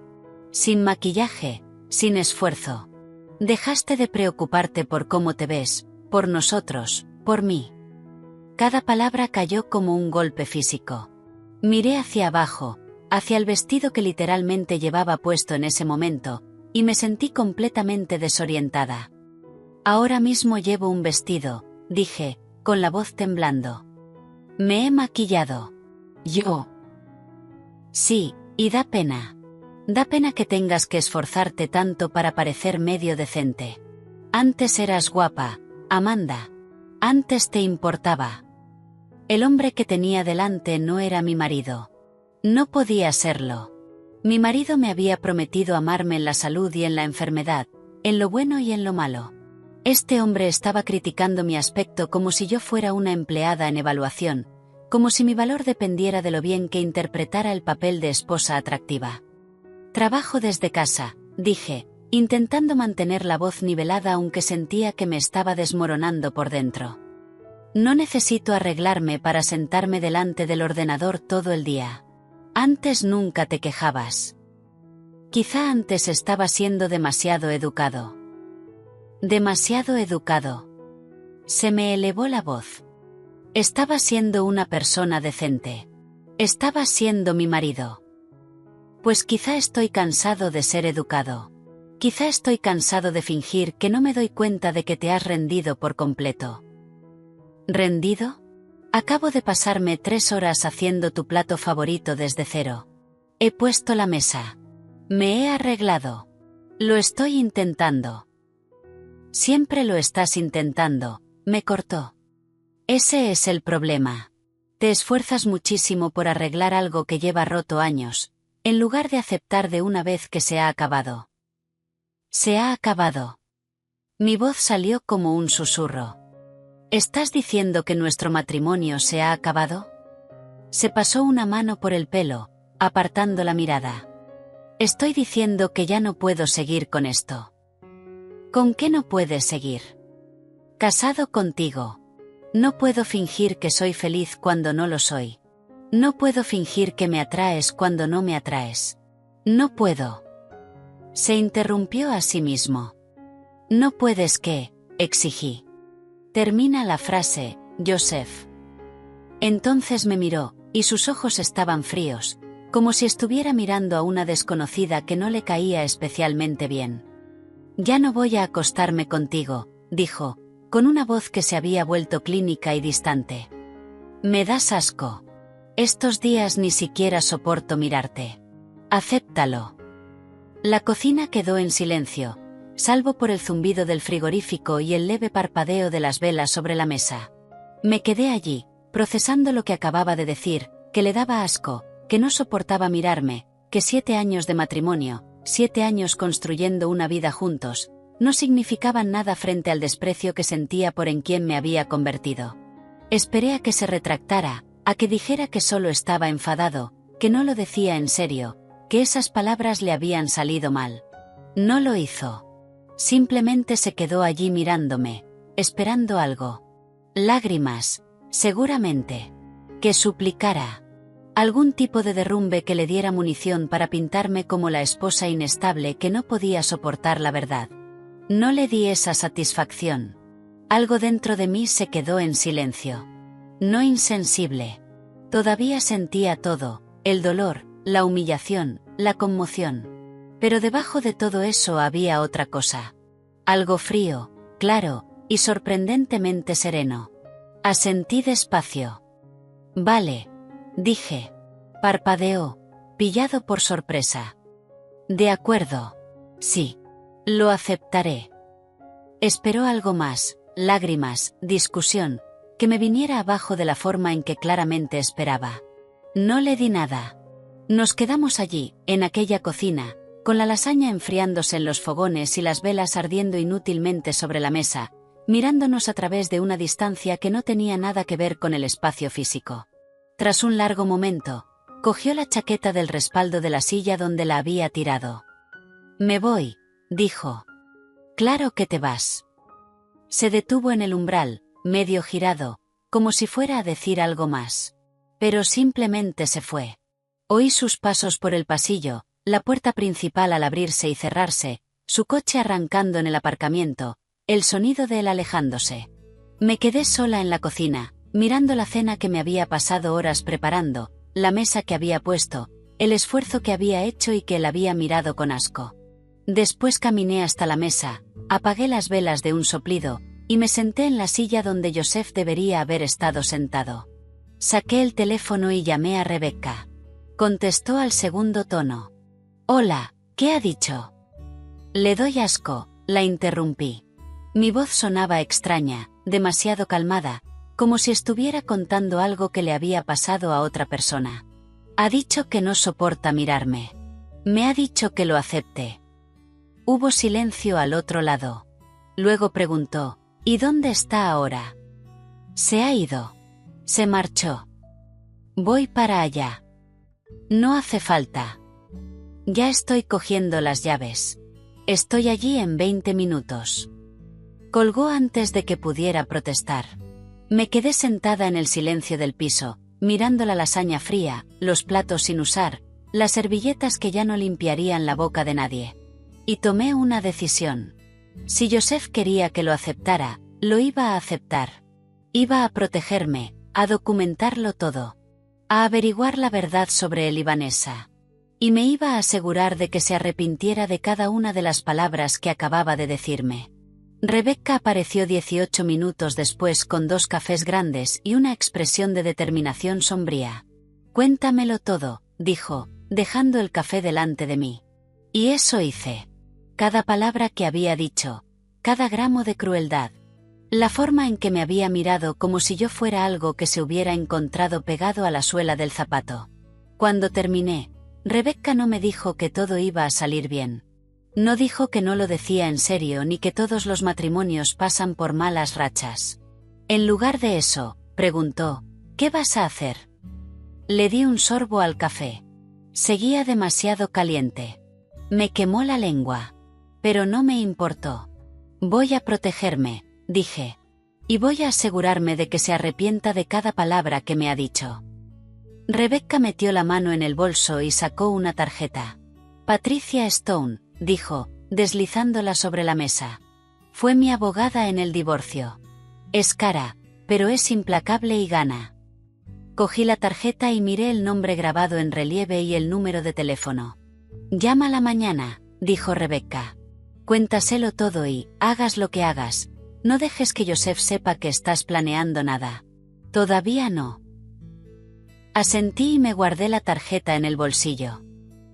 Sin maquillaje, sin esfuerzo. Dejaste de preocuparte por cómo te ves, por nosotros, por mí. Cada palabra cayó como un golpe físico. Miré hacia abajo, hacia el vestido que literalmente llevaba puesto en ese momento, y me sentí completamente desorientada. Ahora mismo llevo un vestido, dije, con la voz temblando. Me he maquillado. Yo. Sí, y da pena. Da pena que tengas que esforzarte tanto para parecer medio decente. Antes eras guapa, Amanda. Antes te importaba. El hombre que tenía delante no era mi marido. No podía serlo. Mi marido me había prometido amarme en la salud y en la enfermedad, en lo bueno y en lo malo. Este hombre estaba criticando mi aspecto como si yo fuera una empleada en evaluación, como si mi valor dependiera de lo bien que interpretara el papel de esposa atractiva. Trabajo desde casa, dije, intentando mantener la voz nivelada aunque sentía que me estaba desmoronando por dentro. No necesito arreglarme para sentarme delante del ordenador todo el día. Antes nunca te quejabas. Quizá antes estaba siendo demasiado educado. Demasiado educado. Se me elevó la voz. Estaba siendo una persona decente. Estaba siendo mi marido. Pues quizá estoy cansado de ser educado. Quizá estoy cansado de fingir que no me doy cuenta de que te has rendido por completo. ¿Rendido? Acabo de pasarme 3 horas haciendo tu plato favorito desde cero. He puesto la mesa. Me he arreglado. Lo estoy intentando. Siempre lo estás intentando, me cortó. Ese es el problema. Te esfuerzas muchísimo por arreglar algo que lleva roto años, en lugar de aceptar de una vez que se ha acabado. Se ha acabado. Mi voz salió como un susurro. ¿Estás diciendo que nuestro matrimonio se ha acabado? Se pasó una mano por el pelo, apartando la mirada. Estoy diciendo que ya no puedo seguir con esto. ¿Con qué no puedes seguir? Casado contigo. No puedo fingir que soy feliz cuando no lo soy. No puedo fingir que me atraes cuando no me atraes. No puedo. Se interrumpió a sí mismo. No puedes qué, exigí. Termina la frase, Joseph. Entonces me miró, y sus ojos estaban fríos, como si estuviera mirando a una desconocida que no le caía especialmente bien. Ya no voy a acostarme contigo, dijo, con una voz que se había vuelto clínica y distante. Me das asco. Estos días ni siquiera soporto mirarte. Acéptalo. La cocina quedó en silencio, salvo por el zumbido del frigorífico y el leve parpadeo de las velas sobre la mesa. Me quedé allí, procesando lo que acababa de decir, que le daba asco, que no soportaba mirarme, que 7 años de matrimonio, 7 años construyendo una vida juntos, no significaban nada frente al desprecio que sentía por en quien me había convertido. Esperé a que se retractara, a que dijera que solo estaba enfadado, que no lo decía en serio, que esas palabras le habían salido mal. No lo hizo. Simplemente se quedó allí mirándome, esperando algo. Lágrimas, seguramente. Que suplicara. Algún tipo de derrumbe que le diera munición para pintarme como la esposa inestable que no podía soportar la verdad. No le di esa satisfacción. Algo dentro de mí se quedó en silencio. No insensible. Todavía sentía todo, el dolor, la humillación, la conmoción. Pero debajo de todo eso había otra cosa. Algo frío, claro, y sorprendentemente sereno. Asentí despacio. Vale. Dije. Parpadeó, pillado por sorpresa. De acuerdo. Sí. Lo aceptaré. Esperó algo más, lágrimas, discusión, que me viniera abajo de la forma en que claramente esperaba. No le di nada. Nos quedamos allí, en aquella cocina, con la lasaña enfriándose en los fogones y las velas ardiendo inútilmente sobre la mesa, mirándonos a través de una distancia que no tenía nada que ver con el espacio físico. Tras un largo momento, cogió la chaqueta del respaldo de la silla donde la había tirado. Me voy, dijo. Claro que te vas. Se detuvo en el umbral, medio girado, como si fuera a decir algo más. Pero simplemente se fue. Oí sus pasos por el pasillo, la puerta principal al abrirse y cerrarse, su coche arrancando en el aparcamiento, el sonido de él alejándose. Me quedé sola en la cocina, mirando la cena que me había pasado horas preparando, la mesa que había puesto, el esfuerzo que había hecho y que él había mirado con asco. Después caminé hasta la mesa, apagué las velas de un soplido, y me senté en la silla donde Joseph debería haber estado sentado. Saqué el teléfono y llamé a Rebecca. contestó al segundo tono. Hola, ¿qué ha dicho? Le doy asco, la interrumpí. Mi voz sonaba extraña, demasiado calmada, como si estuviera contando algo que le había pasado a otra persona. Ha dicho que no soporta mirarme. Me ha dicho que lo acepte. Hubo silencio al otro lado. Luego preguntó, ¿y dónde está ahora? Se ha ido. Se marchó. Voy para allá. No hace falta. Ya estoy cogiendo las llaves. Estoy allí en 20 minutos. Colgó antes de que pudiera protestar. Me quedé sentada en el silencio del piso, mirando la lasaña fría, los platos sin usar, las servilletas que ya no limpiarían la boca de nadie. Y tomé una decisión. Si Joseph quería que lo aceptara, lo iba a aceptar. Iba a protegerme, a documentarlo todo. A averiguar la verdad sobre él y Vanessa. Y me iba a asegurar de que se arrepintiera de cada una de las palabras que acababa de decirme. Rebecca apareció 18 minutos después con 2 cafés grandes y una expresión de determinación sombría. Cuéntamelo todo, dijo, dejando el café delante de mí. Y eso hice. Cada palabra que había dicho, cada gramo de crueldad. La forma en que me había mirado como si yo fuera algo que se hubiera encontrado pegado a la suela del zapato. Cuando terminé, Rebecca no me dijo que todo iba a salir bien. No dijo que no lo decía en serio ni que todos los matrimonios pasan por malas rachas. En lugar de eso, preguntó, ¿qué vas a hacer? Le di un sorbo al café. Seguía demasiado caliente. Me quemó la lengua. Pero no me importó. Voy a protegerme, dije. Y voy a asegurarme de que se arrepienta de cada palabra que me ha dicho. Rebecca metió la mano en el bolso y sacó una tarjeta. Patricia Stone, dijo, deslizándola sobre la mesa. Fue mi abogada en el divorcio. Es cara, pero es implacable y gana. Cogí la tarjeta y miré el nombre grabado en relieve y el número de teléfono. Llámala mañana, dijo Rebecca. Cuéntaselo todo y, hagas lo que hagas, no dejes que Joseph sepa que estás planeando nada. Todavía no. Asentí y me guardé la tarjeta en el bolsillo.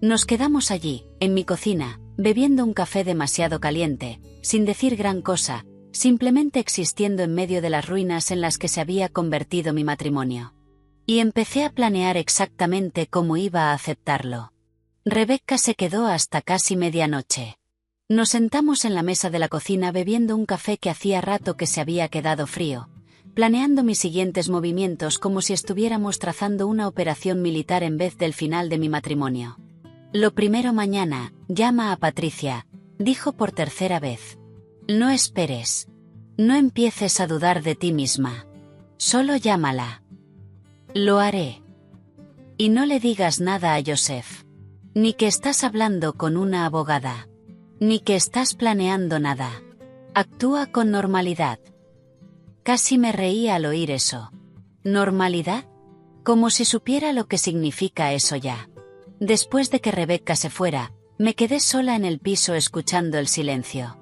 Nos quedamos allí, en mi cocina, bebiendo un café demasiado caliente, sin decir gran cosa, simplemente existiendo en medio de las ruinas en las que se había convertido mi matrimonio. Y empecé a planear exactamente cómo iba a aceptarlo. Rebecca se quedó hasta casi medianoche. Nos sentamos en la mesa de la cocina bebiendo un café que hacía rato que se había quedado frío, planeando mis siguientes movimientos como si estuviéramos trazando una operación militar en vez del final de mi matrimonio. Lo primero mañana, llama a Patricia, dijo por tercera vez. No esperes. No empieces a dudar de ti misma. Solo llámala. Lo haré. Y no le digas nada a Joseph. Ni que estás hablando con una abogada. Ni que estás planeando nada. Actúa con normalidad. Casi me reí al oír eso. ¿Normalidad? Como si supiera lo que significa eso ya. Después de que Rebecca se fuera, me quedé sola en el piso escuchando el silencio.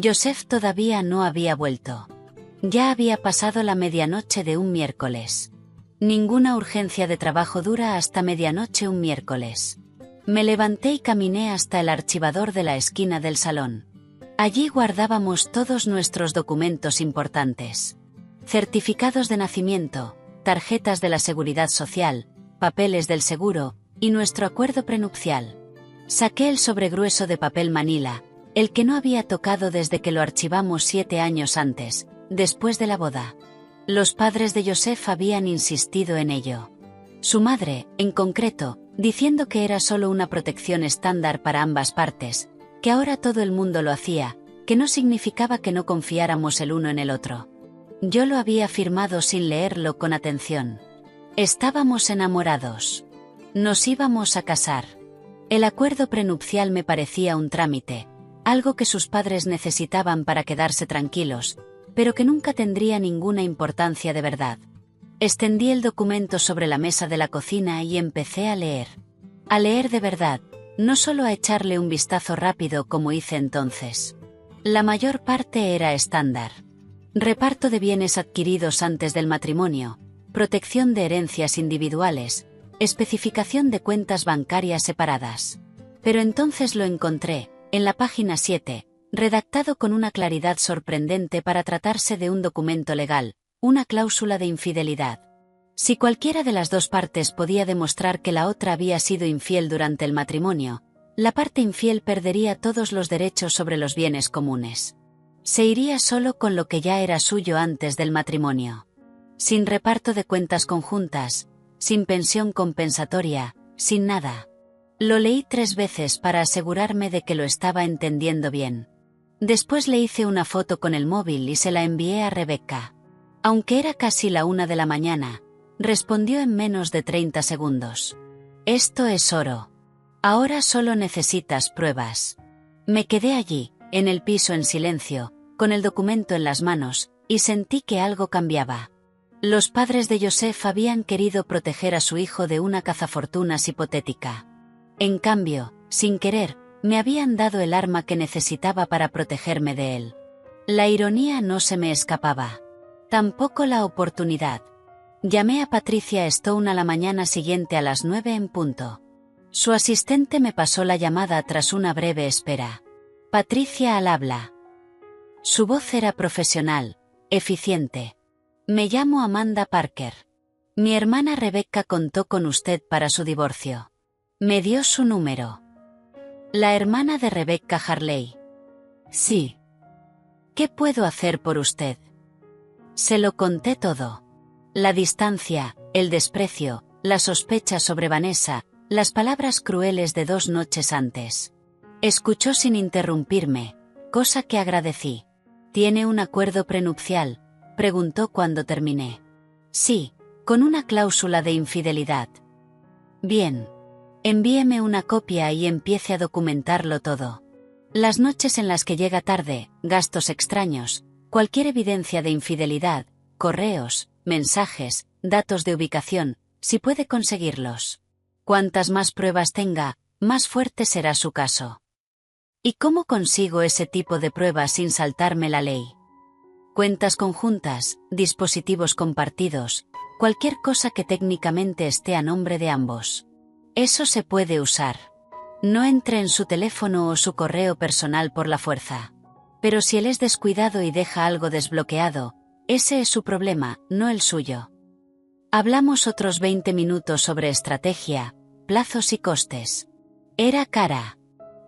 Joseph todavía no había vuelto. Ya había pasado la medianoche de un miércoles. Ninguna urgencia de trabajo dura hasta medianoche un miércoles. Me levanté y caminé hasta el archivador de la esquina del salón. Allí guardábamos todos nuestros documentos importantes. Certificados de nacimiento, tarjetas de la Seguridad Social, papeles del seguro, y nuestro acuerdo prenupcial. Saqué el sobregrueso de papel manila, el que no había tocado desde que lo archivamos 7 años antes, después de la boda. Los padres de Joseph habían insistido en ello. Su madre, en concreto, diciendo que era solo una protección estándar para ambas partes, que ahora todo el mundo lo hacía, que no significaba que no confiáramos el uno en el otro. Yo lo había firmado sin leerlo con atención. Estábamos enamorados. Nos íbamos a casar. El acuerdo prenupcial me parecía un trámite, algo que sus padres necesitaban para quedarse tranquilos, pero que nunca tendría ninguna importancia de verdad. Extendí el documento sobre la mesa de la cocina y empecé a leer. A leer de verdad, no solo a echarle un vistazo rápido como hice entonces. La mayor parte era estándar. Reparto de bienes adquiridos antes del matrimonio, protección de herencias individuales, Especificación de cuentas bancarias separadas. Pero entonces lo encontré, en la página 7, redactado con una claridad sorprendente para tratarse de un documento legal, una cláusula de infidelidad. Si cualquiera de las dos partes podía demostrar que la otra había sido infiel durante el matrimonio, la parte infiel perdería todos los derechos sobre los bienes comunes. Se iría solo con lo que ya era suyo antes del matrimonio. Sin reparto de cuentas conjuntas, sin pensión compensatoria, sin nada. Lo leí 3 veces para asegurarme de que lo estaba entendiendo bien. Después le hice una foto con el móvil y se la envié a Rebecca. Aunque era casi la 1 de la mañana, respondió en menos de 30 segundos. Esto es oro. Ahora solo necesitas pruebas. Me quedé allí, en el piso en silencio, con el documento en las manos, y sentí que algo cambiaba. Los padres de Joseph habían querido proteger a su hijo de una cazafortunas hipotética. En cambio, sin querer, me habían dado el arma que necesitaba para protegerme de él. La ironía no se me escapaba. Tampoco la oportunidad. Llamé a Patricia Stone a la mañana siguiente a las 9 en punto. Su asistente me pasó la llamada tras una breve espera. Patricia al habla. Su voz era profesional, eficiente. Me llamo Amanda Parker. Mi hermana Rebecca contó con usted para su divorcio. Me dio su número. La hermana de Rebecca Harley. Sí. ¿Qué puedo hacer por usted? Se lo conté todo. La distancia, el desprecio, la sospecha sobre Vanessa, las palabras crueles de 2 noches antes. Escuchó sin interrumpirme, cosa que agradecí. ¿Tiene un acuerdo prenupcial?, preguntó cuando terminé. Sí, con una cláusula de infidelidad. Bien. Envíeme una copia y empiece a documentarlo todo. Las noches en las que llega tarde, gastos extraños, cualquier evidencia de infidelidad, correos, mensajes, datos de ubicación, si puede conseguirlos. Cuantas más pruebas tenga, más fuerte será su caso. ¿Y cómo consigo ese tipo de pruebas sin saltarme la ley? Cuentas conjuntas, dispositivos compartidos, cualquier cosa que técnicamente esté a nombre de ambos. Eso se puede usar. No entre en su teléfono o su correo personal por la fuerza. Pero si él es descuidado y deja algo desbloqueado, ese es su problema, no el suyo. Hablamos otros 20 minutos sobre estrategia, plazos y costes. Era cara.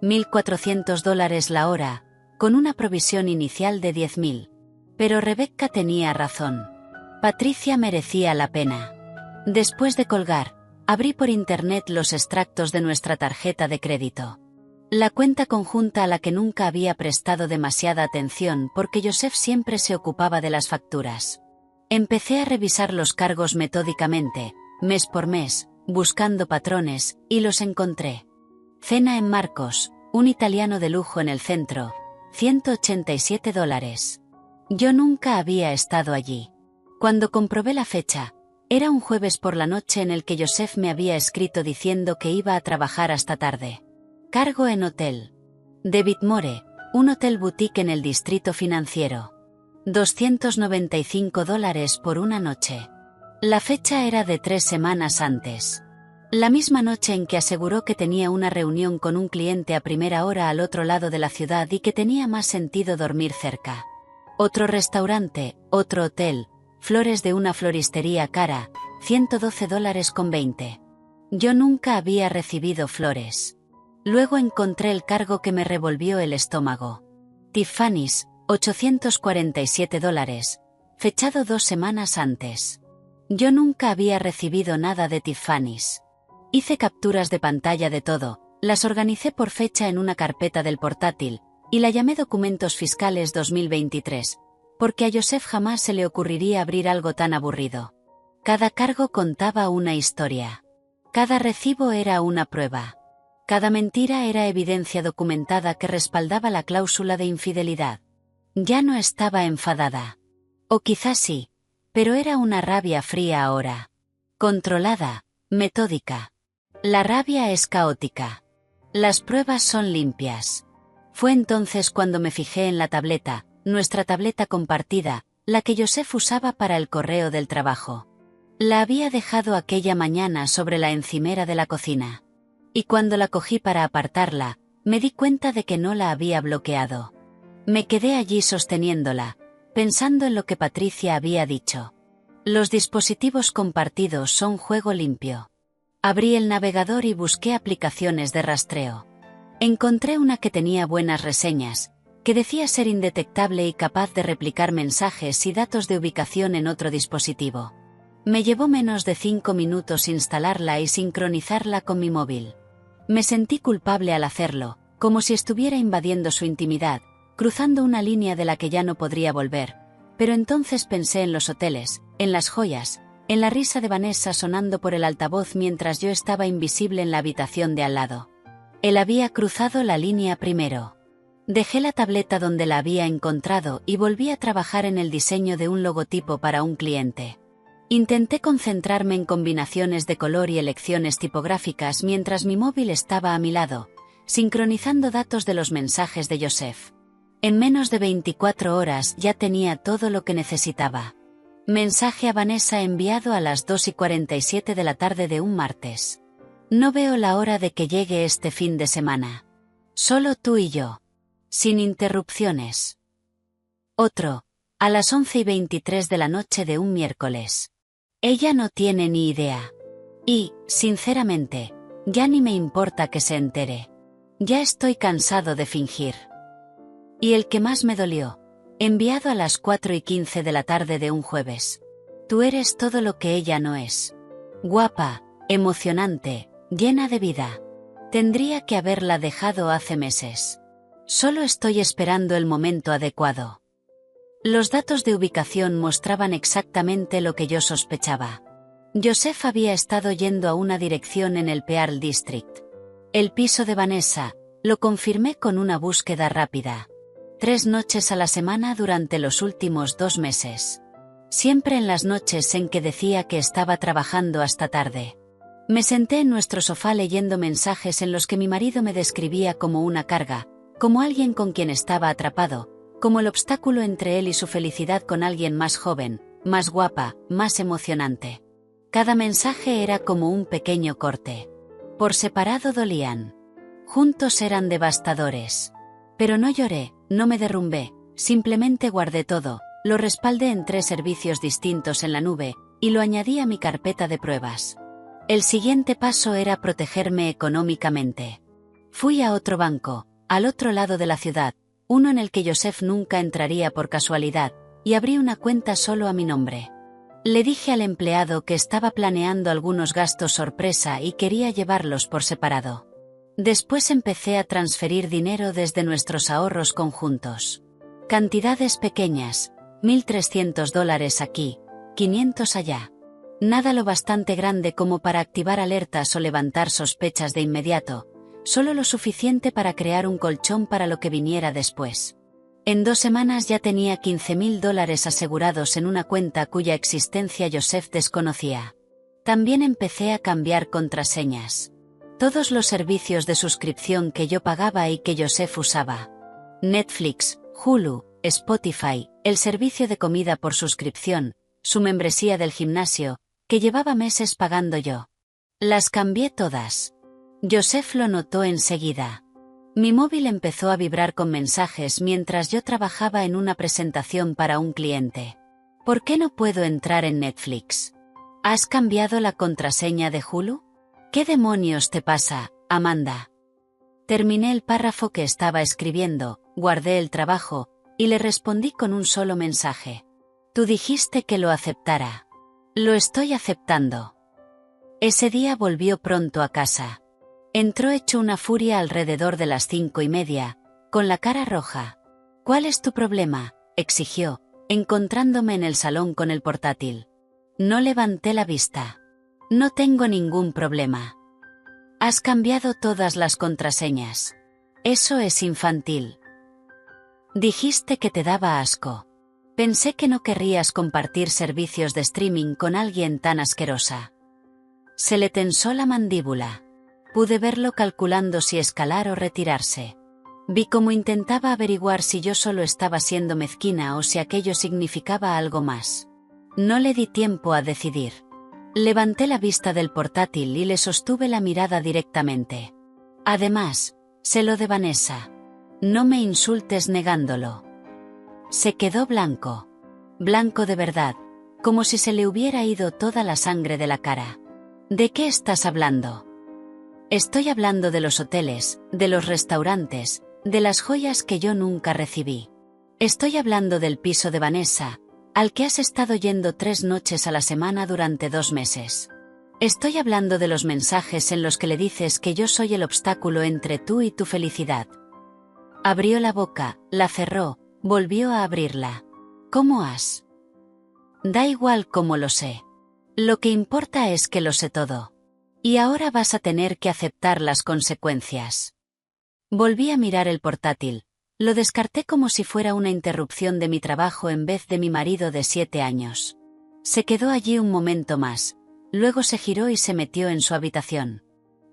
$1.400 la hora, con una provisión inicial de 10.000. Pero Rebecca tenía razón. Patricia merecía la pena. Después de colgar, abrí por internet los extractos de nuestra tarjeta de crédito. La cuenta conjunta a la que nunca había prestado demasiada atención porque Joseph siempre se ocupaba de las facturas. Empecé a revisar los cargos metódicamente, mes por mes, buscando patrones, y los encontré. Cena en Marcos, un italiano de lujo en el centro, $187. Yo nunca había estado allí. Cuando comprobé la fecha, era un jueves por la noche en el que Joseph me había escrito diciendo que iba a trabajar hasta tarde. Cargo en hotel. David More, un hotel boutique en el distrito financiero. $295 por una noche. La fecha era de 3 semanas antes. La misma noche en que aseguró que tenía una reunión con un cliente a primera hora al otro lado de la ciudad y que tenía más sentido dormir cerca. Otro restaurante, otro hotel, flores de una floristería cara, $112,20. Yo nunca había recibido flores. Luego encontré el cargo que me revolvió el estómago. Tiffany's, $847, fechado 2 semanas antes. Yo nunca había recibido nada de Tiffany's. Hice capturas de pantalla de todo, las organicé por fecha en una carpeta del portátil, y la llamé Documentos Fiscales 2023, porque a Joseph jamás se le ocurriría abrir algo tan aburrido. Cada cargo contaba una historia. Cada recibo era una prueba. Cada mentira era evidencia documentada que respaldaba la cláusula de infidelidad. Ya no estaba enfadada. O quizás sí, pero era una rabia fría ahora. Controlada, metódica. La rabia es caótica. Las pruebas son limpias. Fue entonces cuando me fijé en la tableta, nuestra tableta compartida, la que Joseph usaba para el correo del trabajo. La había dejado aquella mañana sobre la encimera de la cocina. Y cuando la cogí para apartarla, me di cuenta de que no la había bloqueado. Me quedé allí sosteniéndola, pensando en lo que Patricia había dicho. Los dispositivos compartidos son juego limpio. Abrí el navegador y busqué aplicaciones de rastreo. Encontré una que tenía buenas reseñas, que decía ser indetectable y capaz de replicar mensajes y datos de ubicación en otro dispositivo. Me llevó menos de 5 minutos instalarla y sincronizarla con mi móvil. Me sentí culpable al hacerlo, como si estuviera invadiendo su intimidad, cruzando una línea de la que ya no podría volver, pero entonces pensé en los hoteles, en las joyas, en la risa de Vanessa sonando por el altavoz mientras yo estaba invisible en la habitación de al lado. Él había cruzado la línea primero. Dejé la tableta donde la había encontrado y volví a trabajar en el diseño de un logotipo para un cliente. Intenté concentrarme en combinaciones de color y elecciones tipográficas mientras mi móvil estaba a mi lado, sincronizando datos de los mensajes de Joseph. En menos de 24 horas ya tenía todo lo que necesitaba. Mensaje a Vanessa enviado a las 2:47 de la tarde de un martes. No veo la hora de que llegue este fin de semana. Solo tú y yo. Sin interrupciones. Otro, a las 11:23 de la noche de un miércoles. Ella no tiene ni idea. Y, sinceramente, ya ni me importa que se entere. Ya estoy cansado de fingir. Y el que más me dolió, enviado a las 4:15 de la tarde de un jueves. Tú eres todo lo que ella no es. Guapa, emocionante, llena de vida. Tendría que haberla dejado hace meses. Solo estoy esperando el momento adecuado. Los datos de ubicación mostraban exactamente lo que yo sospechaba. Joseph había estado yendo a una dirección en el Pearl District. El piso de Vanessa, lo confirmé con una búsqueda rápida. 3 noches a la semana durante los últimos 2 meses. Siempre en las noches en que decía que estaba trabajando hasta tarde. Me senté en nuestro sofá leyendo mensajes en los que mi marido me describía como una carga, como alguien con quien estaba atrapado, como el obstáculo entre él y su felicidad con alguien más joven, más guapa, más emocionante. Cada mensaje era como un pequeño corte. Por separado dolían. Juntos eran devastadores. Pero no lloré, no me derrumbé, simplemente guardé todo, lo respaldé en 3 servicios distintos en la nube, y lo añadí a mi carpeta de pruebas. El siguiente paso era protegerme económicamente. Fui a otro banco, al otro lado de la ciudad, uno en el que Joseph nunca entraría por casualidad, y abrí una cuenta solo a mi nombre. Le dije al empleado que estaba planeando algunos gastos sorpresa y quería llevarlos por separado. Después empecé a transferir dinero desde nuestros ahorros conjuntos. Cantidades pequeñas, $1.300 aquí, 500 allá. Nada lo bastante grande como para activar alertas o levantar sospechas de inmediato, solo lo suficiente para crear un colchón para lo que viniera después. En 2 semanas ya tenía $15.000 asegurados en una cuenta cuya existencia Joseph desconocía. También empecé a cambiar contraseñas. Todos los servicios de suscripción que yo pagaba y que Joseph usaba. Netflix, Hulu, Spotify, el servicio de comida por suscripción, su membresía del gimnasio, que llevaba meses pagando yo. Las cambié todas. Joseph lo notó enseguida. Mi móvil empezó a vibrar con mensajes mientras yo trabajaba en una presentación para un cliente. ¿Por qué no puedo entrar en Netflix? ¿Has cambiado la contraseña de Hulu? ¿Qué demonios te pasa, Amanda? Terminé el párrafo que estaba escribiendo, guardé el trabajo, y le respondí con un solo mensaje. Tú dijiste que lo aceptara. Lo estoy aceptando. Ese día volvió pronto a casa. Entró hecho una furia alrededor de las 5:30, con la cara roja. ¿Cuál es tu problema?, exigió, encontrándome en el salón con el portátil. No levanté la vista. No tengo ningún problema. Has cambiado todas las contraseñas. Eso es infantil. Dijiste que te daba asco. Pensé que no querrías compartir servicios de streaming con alguien tan asquerosa. Se le tensó la mandíbula. Pude verlo calculando si escalar o retirarse. Vi cómo intentaba averiguar si yo solo estaba siendo mezquina o si aquello significaba algo más. No le di tiempo a decidir. Levanté la vista del portátil y le sostuve la mirada directamente. Además, sé lo de Vanessa. No me insultes negándolo. Se quedó blanco. Blanco de verdad, como si se le hubiera ido toda la sangre de la cara. ¿De qué estás hablando? Estoy hablando de los hoteles, de los restaurantes, de las joyas que yo nunca recibí. Estoy hablando del piso de Vanessa, al que has estado yendo 3 noches a la semana durante 2 meses. Estoy hablando de los mensajes en los que le dices que yo soy el obstáculo entre tú y tu felicidad. Abrió la boca, la cerró, volvió a abrirla. ¿Cómo has? Da igual cómo lo sé. Lo que importa es que lo sé todo. Y ahora vas a tener que aceptar las consecuencias. Volví a mirar el portátil. Lo descarté como si fuera una interrupción de mi trabajo en vez de mi marido de 7 años. Se quedó allí un momento más. Luego se giró y se metió en su habitación.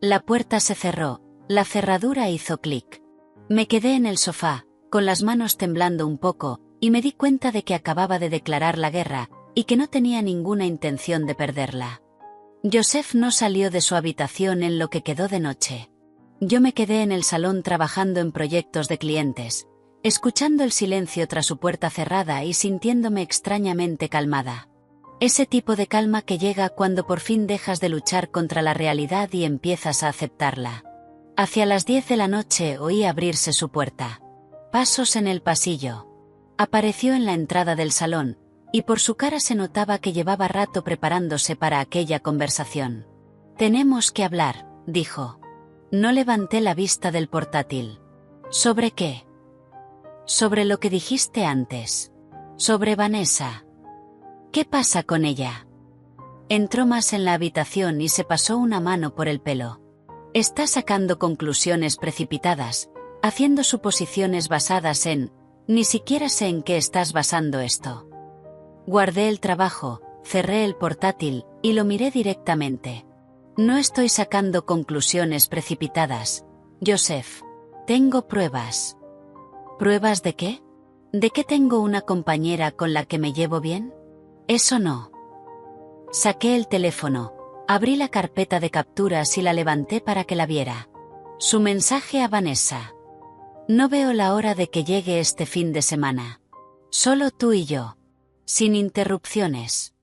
La puerta se cerró, la cerradura hizo clic. Me quedé en el sofá, con las manos temblando un poco, y me di cuenta de que acababa de declarar la guerra, y que no tenía ninguna intención de perderla. Joseph no salió de su habitación en lo que quedó de noche. Yo me quedé en el salón trabajando en proyectos de clientes, escuchando el silencio tras su puerta cerrada y sintiéndome extrañamente calmada. Ese tipo de calma que llega cuando por fin dejas de luchar contra la realidad y empiezas a aceptarla. Hacia las 10 de la noche oí abrirse su puerta. Pasos en el pasillo. Apareció en la entrada del salón, y por su cara se notaba que llevaba rato preparándose para aquella conversación. «Tenemos que hablar», dijo. No levanté la vista del portátil. ¿Sobre qué? Sobre lo que dijiste antes. Sobre Vanessa. ¿Qué pasa con ella? Entró más en la habitación y se pasó una mano por el pelo. Está sacando conclusiones precipitadas, haciendo suposiciones basadas en... Ni siquiera sé en qué estás basando esto. Guardé el trabajo, cerré el portátil, y lo miré directamente. No estoy sacando conclusiones precipitadas, Joseph. Tengo pruebas. ¿Pruebas de qué? ¿De que tengo una compañera con la que me llevo bien? Eso no. Saqué el teléfono, abrí la carpeta de capturas y la levanté para que la viera. Su mensaje a Vanessa. No veo la hora de que llegue este fin de semana. Solo tú y yo. Sin interrupciones.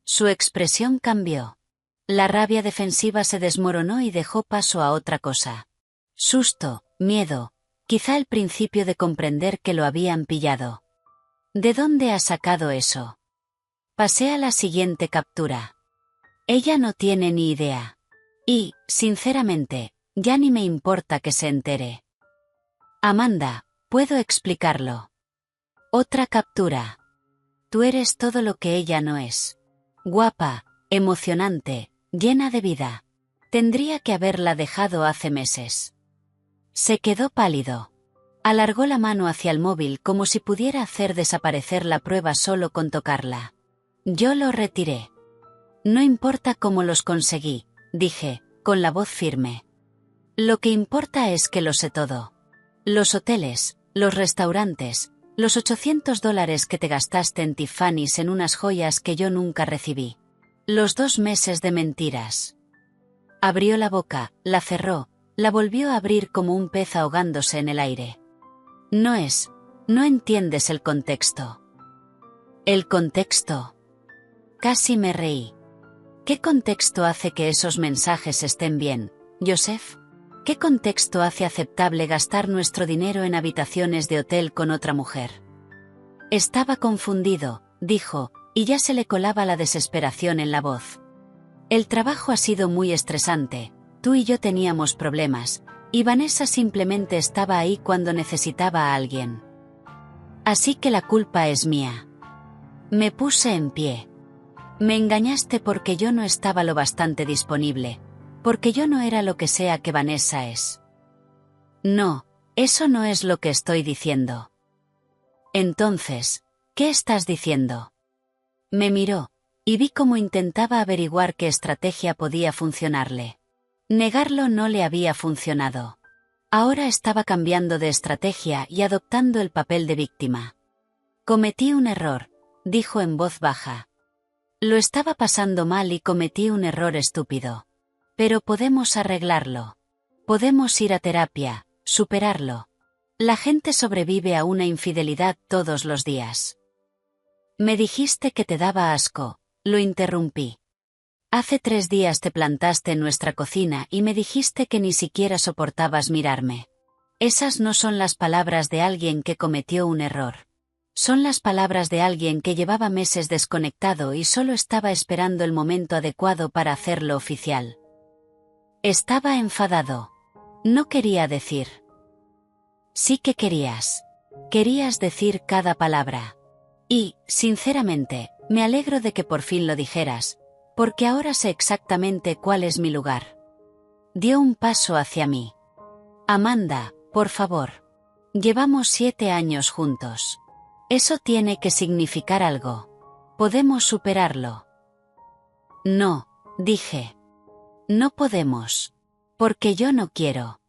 Su expresión cambió. La rabia defensiva se desmoronó y dejó paso a otra cosa. Susto, miedo, quizá el principio de comprender que lo habían pillado. ¿De dónde has sacado eso? Pasé a la siguiente captura. Ella no tiene ni idea. Y, sinceramente, ya ni me importa que se entere. Amanda, puedo explicarlo. Otra captura. Tú eres todo lo que ella no es. Guapa, emocionante, llena de vida. Tendría que haberla dejado hace meses. Se quedó pálido. Alargó la mano hacia el móvil como si pudiera hacer desaparecer la prueba solo con tocarla. Yo lo retiré. No importa cómo los conseguí, dije, con la voz firme. Lo que importa es que lo sé todo. Los hoteles, los restaurantes, los $800 que te gastaste en Tiffany's en unas joyas que yo nunca recibí. Los 2 meses de mentiras. Abrió la boca, la cerró, la volvió a abrir como un pez ahogándose en el aire. No entiendes el contexto. ¿El contexto? Casi me reí. ¿Qué contexto hace que esos mensajes estén bien, Joseph? ¿Qué contexto hace aceptable gastar nuestro dinero en habitaciones de hotel con otra mujer? Estaba confundido, dijo, y ya se le colaba la desesperación en la voz. El trabajo ha sido muy estresante, tú y yo teníamos problemas, y Vanessa simplemente estaba ahí cuando necesitaba a alguien. Así que la culpa es mía. Me puse en pie. Me engañaste porque yo no estaba lo bastante disponible, porque yo no era lo que sea que Vanessa es. No, eso no es lo que estoy diciendo. Entonces, ¿qué estás diciendo? Me miró, y vi cómo intentaba averiguar qué estrategia podía funcionarle. Negarlo no le había funcionado. Ahora estaba cambiando de estrategia y adoptando el papel de víctima. Cometí un error, dijo en voz baja. Lo estaba pasando mal y cometí un error estúpido. Pero podemos arreglarlo. Podemos ir a terapia, superarlo. La gente sobrevive a una infidelidad todos los días. Me dijiste que te daba asco, lo interrumpí. Hace 3 días te plantaste en nuestra cocina y me dijiste que ni siquiera soportabas mirarme. Esas no son las palabras de alguien que cometió un error. Son las palabras de alguien que llevaba meses desconectado y solo estaba esperando el momento adecuado para hacerlo oficial. Estaba enfadado. No quería decir. Sí que querías. Querías decir cada palabra. Y, sinceramente, me alegro de que por fin lo dijeras, porque ahora sé exactamente cuál es mi lugar. Dio un paso hacia mí. Amanda, por favor. Llevamos 7 años juntos. Eso tiene que significar algo. Podemos superarlo. No, dije. No podemos. Porque yo no quiero.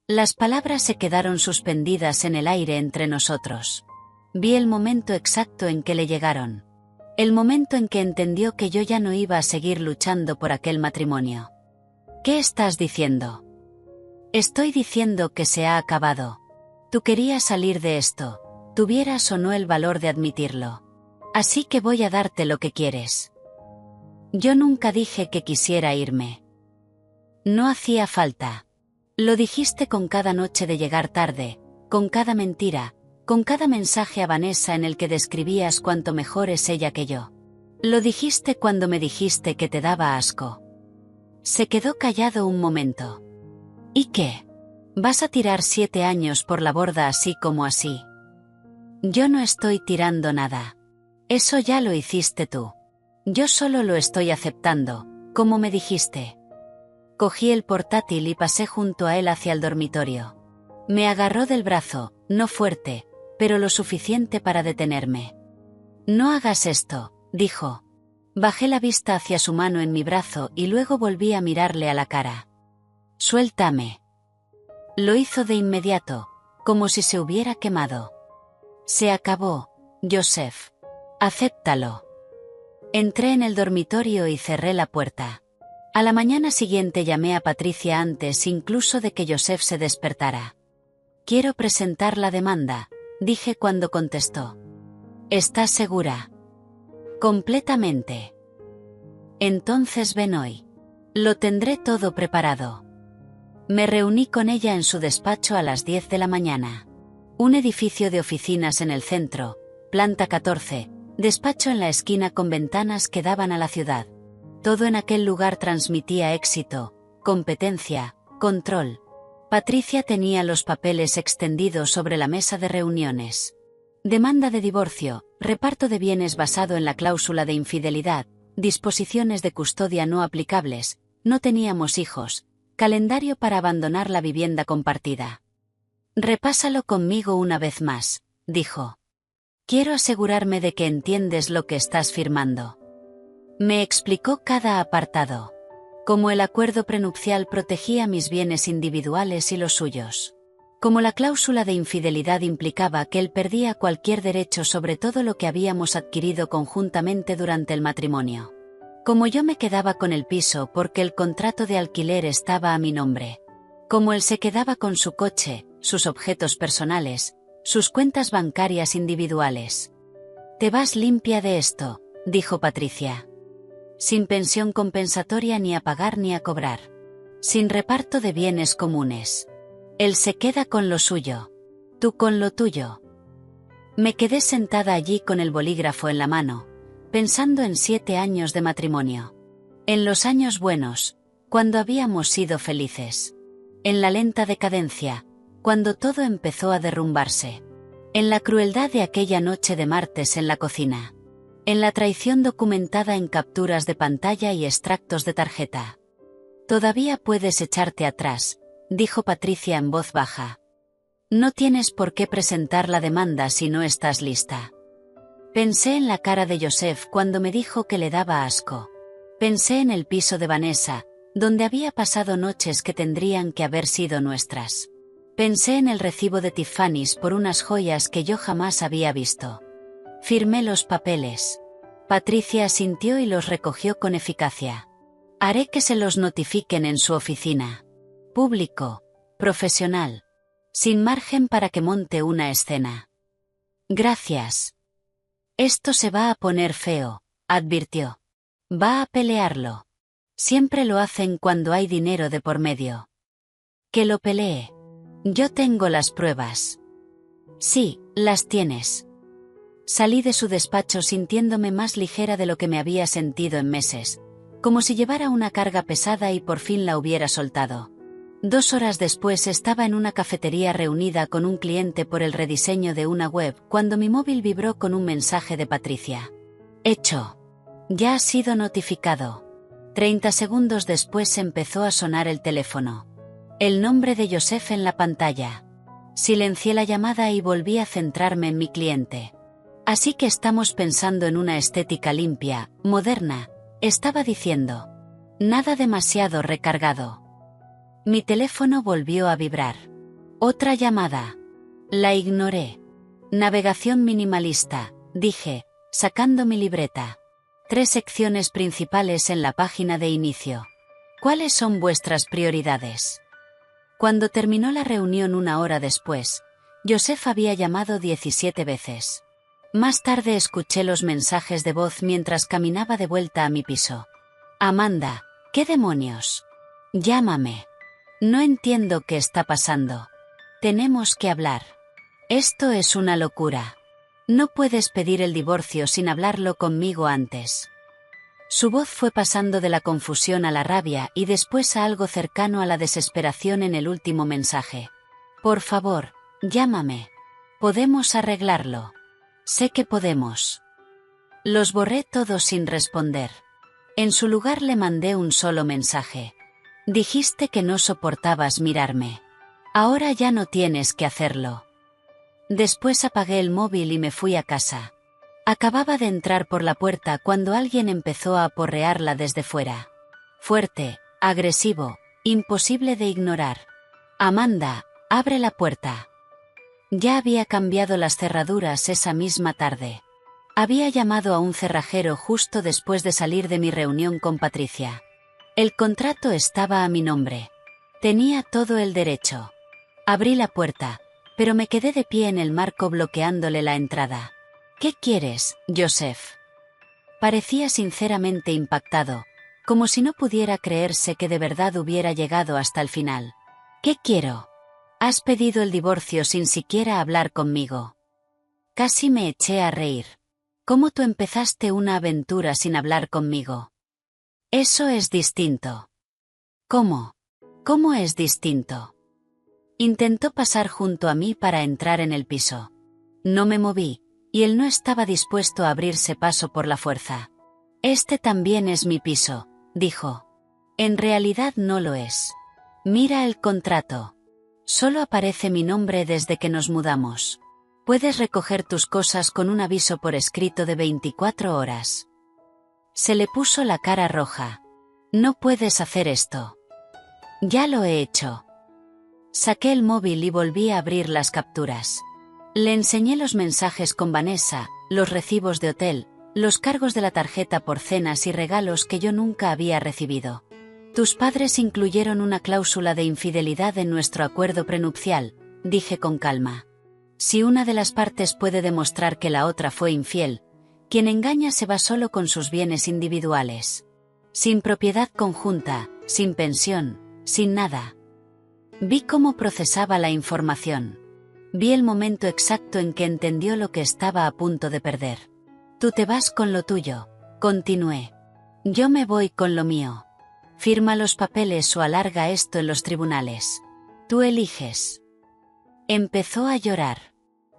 Las palabras se quedaron suspendidas en el aire entre nosotros. Vi el momento exacto en que le llegaron. El momento en que entendió que yo ya no iba a seguir luchando por aquel matrimonio. ¿Qué estás diciendo? Estoy diciendo que se ha acabado. Tú querías salir de esto, tuvieras o no el valor de admitirlo. Así que voy a darte lo que quieres. Yo nunca dije que quisiera irme. No hacía falta. Lo dijiste con cada noche de llegar tarde, con cada mentira, con cada mensaje a Vanessa en el que describías cuánto mejor es ella que yo. Lo dijiste cuando me dijiste que te daba asco. Se quedó callado un momento. ¿Y qué? ¿Vas a tirar 7 años por la borda así como así? Yo no estoy tirando nada. Eso ya lo hiciste tú. Yo solo lo estoy aceptando, como me dijiste. Cogí el portátil y pasé junto a él hacia el dormitorio. Me agarró del brazo, no fuerte, pero lo suficiente para detenerme. No hagas esto, dijo. Bajé la vista hacia su mano en mi brazo y luego volví a mirarle a la cara. Suéltame. Lo hizo de inmediato, como si se hubiera quemado. Se acabó, Joseph. Acéptalo. Entré en el dormitorio y cerré la puerta. A la mañana siguiente llamé a Patricia antes incluso de que Joseph se despertara. Quiero presentar la demanda, dije cuando contestó. ¿Estás segura? Completamente. Entonces ven hoy. Lo tendré todo preparado. Me reuní con ella en su despacho a las 10 de la mañana. Un edificio de oficinas en el centro, planta 14, despacho en la esquina con ventanas que daban a la ciudad. Todo en aquel lugar transmitía éxito, competencia, control. Patricia tenía los papeles extendidos sobre la mesa de reuniones. Demanda de divorcio, reparto de bienes basado en la cláusula de infidelidad, disposiciones de custodia no aplicables, no teníamos hijos, calendario para abandonar la vivienda compartida. Repásalo conmigo una vez más, dijo. Quiero asegurarme de que entiendes lo que estás firmando. Me explicó cada apartado. Cómo el acuerdo prenupcial protegía mis bienes individuales y los suyos. Cómo la cláusula de infidelidad implicaba que él perdía cualquier derecho sobre todo lo que habíamos adquirido conjuntamente durante el matrimonio. Cómo yo me quedaba con el piso porque el contrato de alquiler estaba a mi nombre. Cómo él se quedaba con su coche, sus objetos personales, sus cuentas bancarias individuales. Te vas limpia de esto, dijo Patricia. Sin pensión compensatoria ni a pagar ni a cobrar. Sin reparto de bienes comunes. Él se queda con lo suyo. Tú con lo tuyo. Me quedé sentada allí con el bolígrafo en la mano, pensando en 7 años de matrimonio. En los años buenos, cuando habíamos sido felices. En la lenta decadencia, cuando todo empezó a derrumbarse. En la crueldad de aquella noche de martes en la cocina. En la traición documentada en capturas de pantalla y extractos de tarjeta. Todavía puedes echarte atrás, dijo Patricia en voz baja. No tienes por qué presentar la demanda si no estás lista. Pensé en la cara de Joseph cuando me dijo que le daba asco. Pensé en el piso de Vanessa, donde había pasado noches que tendrían que haber sido nuestras. Pensé en el recibo de Tiffany's por unas joyas que yo jamás había visto. Firmé los papeles. Patricia asintió y los recogió con eficacia. Haré que se los notifiquen en su oficina. Público, profesional. Sin margen para que monte una escena. Gracias. Esto se va a poner feo, advirtió. Va a pelearlo. Siempre lo hacen cuando hay dinero de por medio. Que lo pelee. Yo tengo las pruebas. Sí, las tienes. Salí de su despacho sintiéndome más ligera de lo que me había sentido en meses, como si llevara una carga pesada y por fin la hubiera soltado. 2 horas después estaba en una cafetería reunida con un cliente por el rediseño de una web cuando mi móvil vibró con un mensaje de Patricia. Hecho. Ya has sido notificado. 30 segundos después empezó a sonar el teléfono. El nombre de Joseph en la pantalla. Silencié la llamada y volví a centrarme en mi cliente. Así que estamos pensando en una estética limpia, moderna, estaba diciendo. Nada demasiado recargado. Mi teléfono volvió a vibrar. Otra llamada. La ignoré. Navegación minimalista, dije, sacando mi libreta. 3 secciones principales en la página de inicio. ¿Cuáles son vuestras prioridades? Cuando terminó la reunión 1 hora después, Joseph había llamado 17 veces. Más tarde escuché los mensajes de voz mientras caminaba de vuelta a mi piso. Amanda, ¿qué demonios? Llámame. No entiendo qué está pasando. Tenemos que hablar. Esto es una locura. No puedes pedir el divorcio sin hablarlo conmigo antes. Su voz fue pasando de la confusión a la rabia y después a algo cercano a la desesperación en el último mensaje. Por favor, llámame. Podemos arreglarlo. Sé que podemos. Los borré todos sin responder. En su lugar le mandé un solo mensaje. Dijiste que no soportabas mirarme. Ahora ya no tienes que hacerlo. Después apagué el móvil y me fui a casa. Acababa de entrar por la puerta cuando alguien empezó a aporrearla desde fuera. Fuerte, agresivo, imposible de ignorar. Amanda, abre la puerta. Ya había cambiado las cerraduras esa misma tarde. Había llamado a un cerrajero justo después de salir de mi reunión con Patricia. El contrato estaba a mi nombre. Tenía todo el derecho. Abrí la puerta, pero me quedé de pie en el marco bloqueándole la entrada. ¿Qué quieres, Joseph? Parecía sinceramente impactado, como si no pudiera creerse que de verdad hubiera llegado hasta el final. ¿Qué quiero? Has pedido el divorcio sin siquiera hablar conmigo. Casi me eché a reír. ¿Cómo tú empezaste una aventura sin hablar conmigo? Eso es distinto. ¿Cómo? ¿Cómo es distinto? Intentó pasar junto a mí para entrar en el piso. No me moví, y él no estaba dispuesto a abrirse paso por la fuerza. Este también es mi piso, dijo. En realidad no lo es. Mira el contrato. Solo aparece mi nombre desde que nos mudamos. Puedes recoger tus cosas con un aviso por escrito de 24 horas. Se le puso la cara roja. No puedes hacer esto. Ya lo he hecho. Saqué el móvil y volví a abrir las capturas. Le enseñé los mensajes con Vanessa, los recibos de hotel, los cargos de la tarjeta por cenas y regalos que yo nunca había recibido. Tus padres incluyeron una cláusula de infidelidad en nuestro acuerdo prenupcial, dije con calma. Si una de las partes puede demostrar que la otra fue infiel, quien engaña se va solo con sus bienes individuales. Sin propiedad conjunta, sin pensión, sin nada. Vi cómo procesaba la información. Vi el momento exacto en que entendió lo que estaba a punto de perder. Tú te vas con lo tuyo, continué. Yo me voy con lo mío. Firma los papeles o alarga esto en los tribunales. Tú eliges. Empezó a llorar.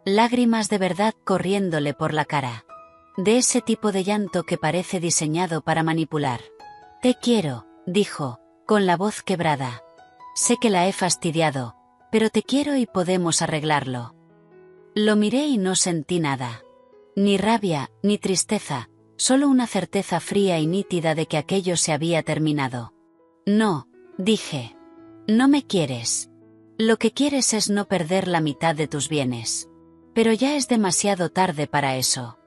Lágrimas de verdad corriéndole por la cara. De ese tipo de llanto que parece diseñado para manipular. Te quiero, dijo, con la voz quebrada. Sé que la he fastidiado, pero te quiero y podemos arreglarlo. Lo miré y no sentí nada. Ni rabia, ni tristeza, solo una certeza fría y nítida de que aquello se había terminado. No, dije. No me quieres. Lo que quieres es no perder la mitad de tus bienes. Pero ya es demasiado tarde para eso.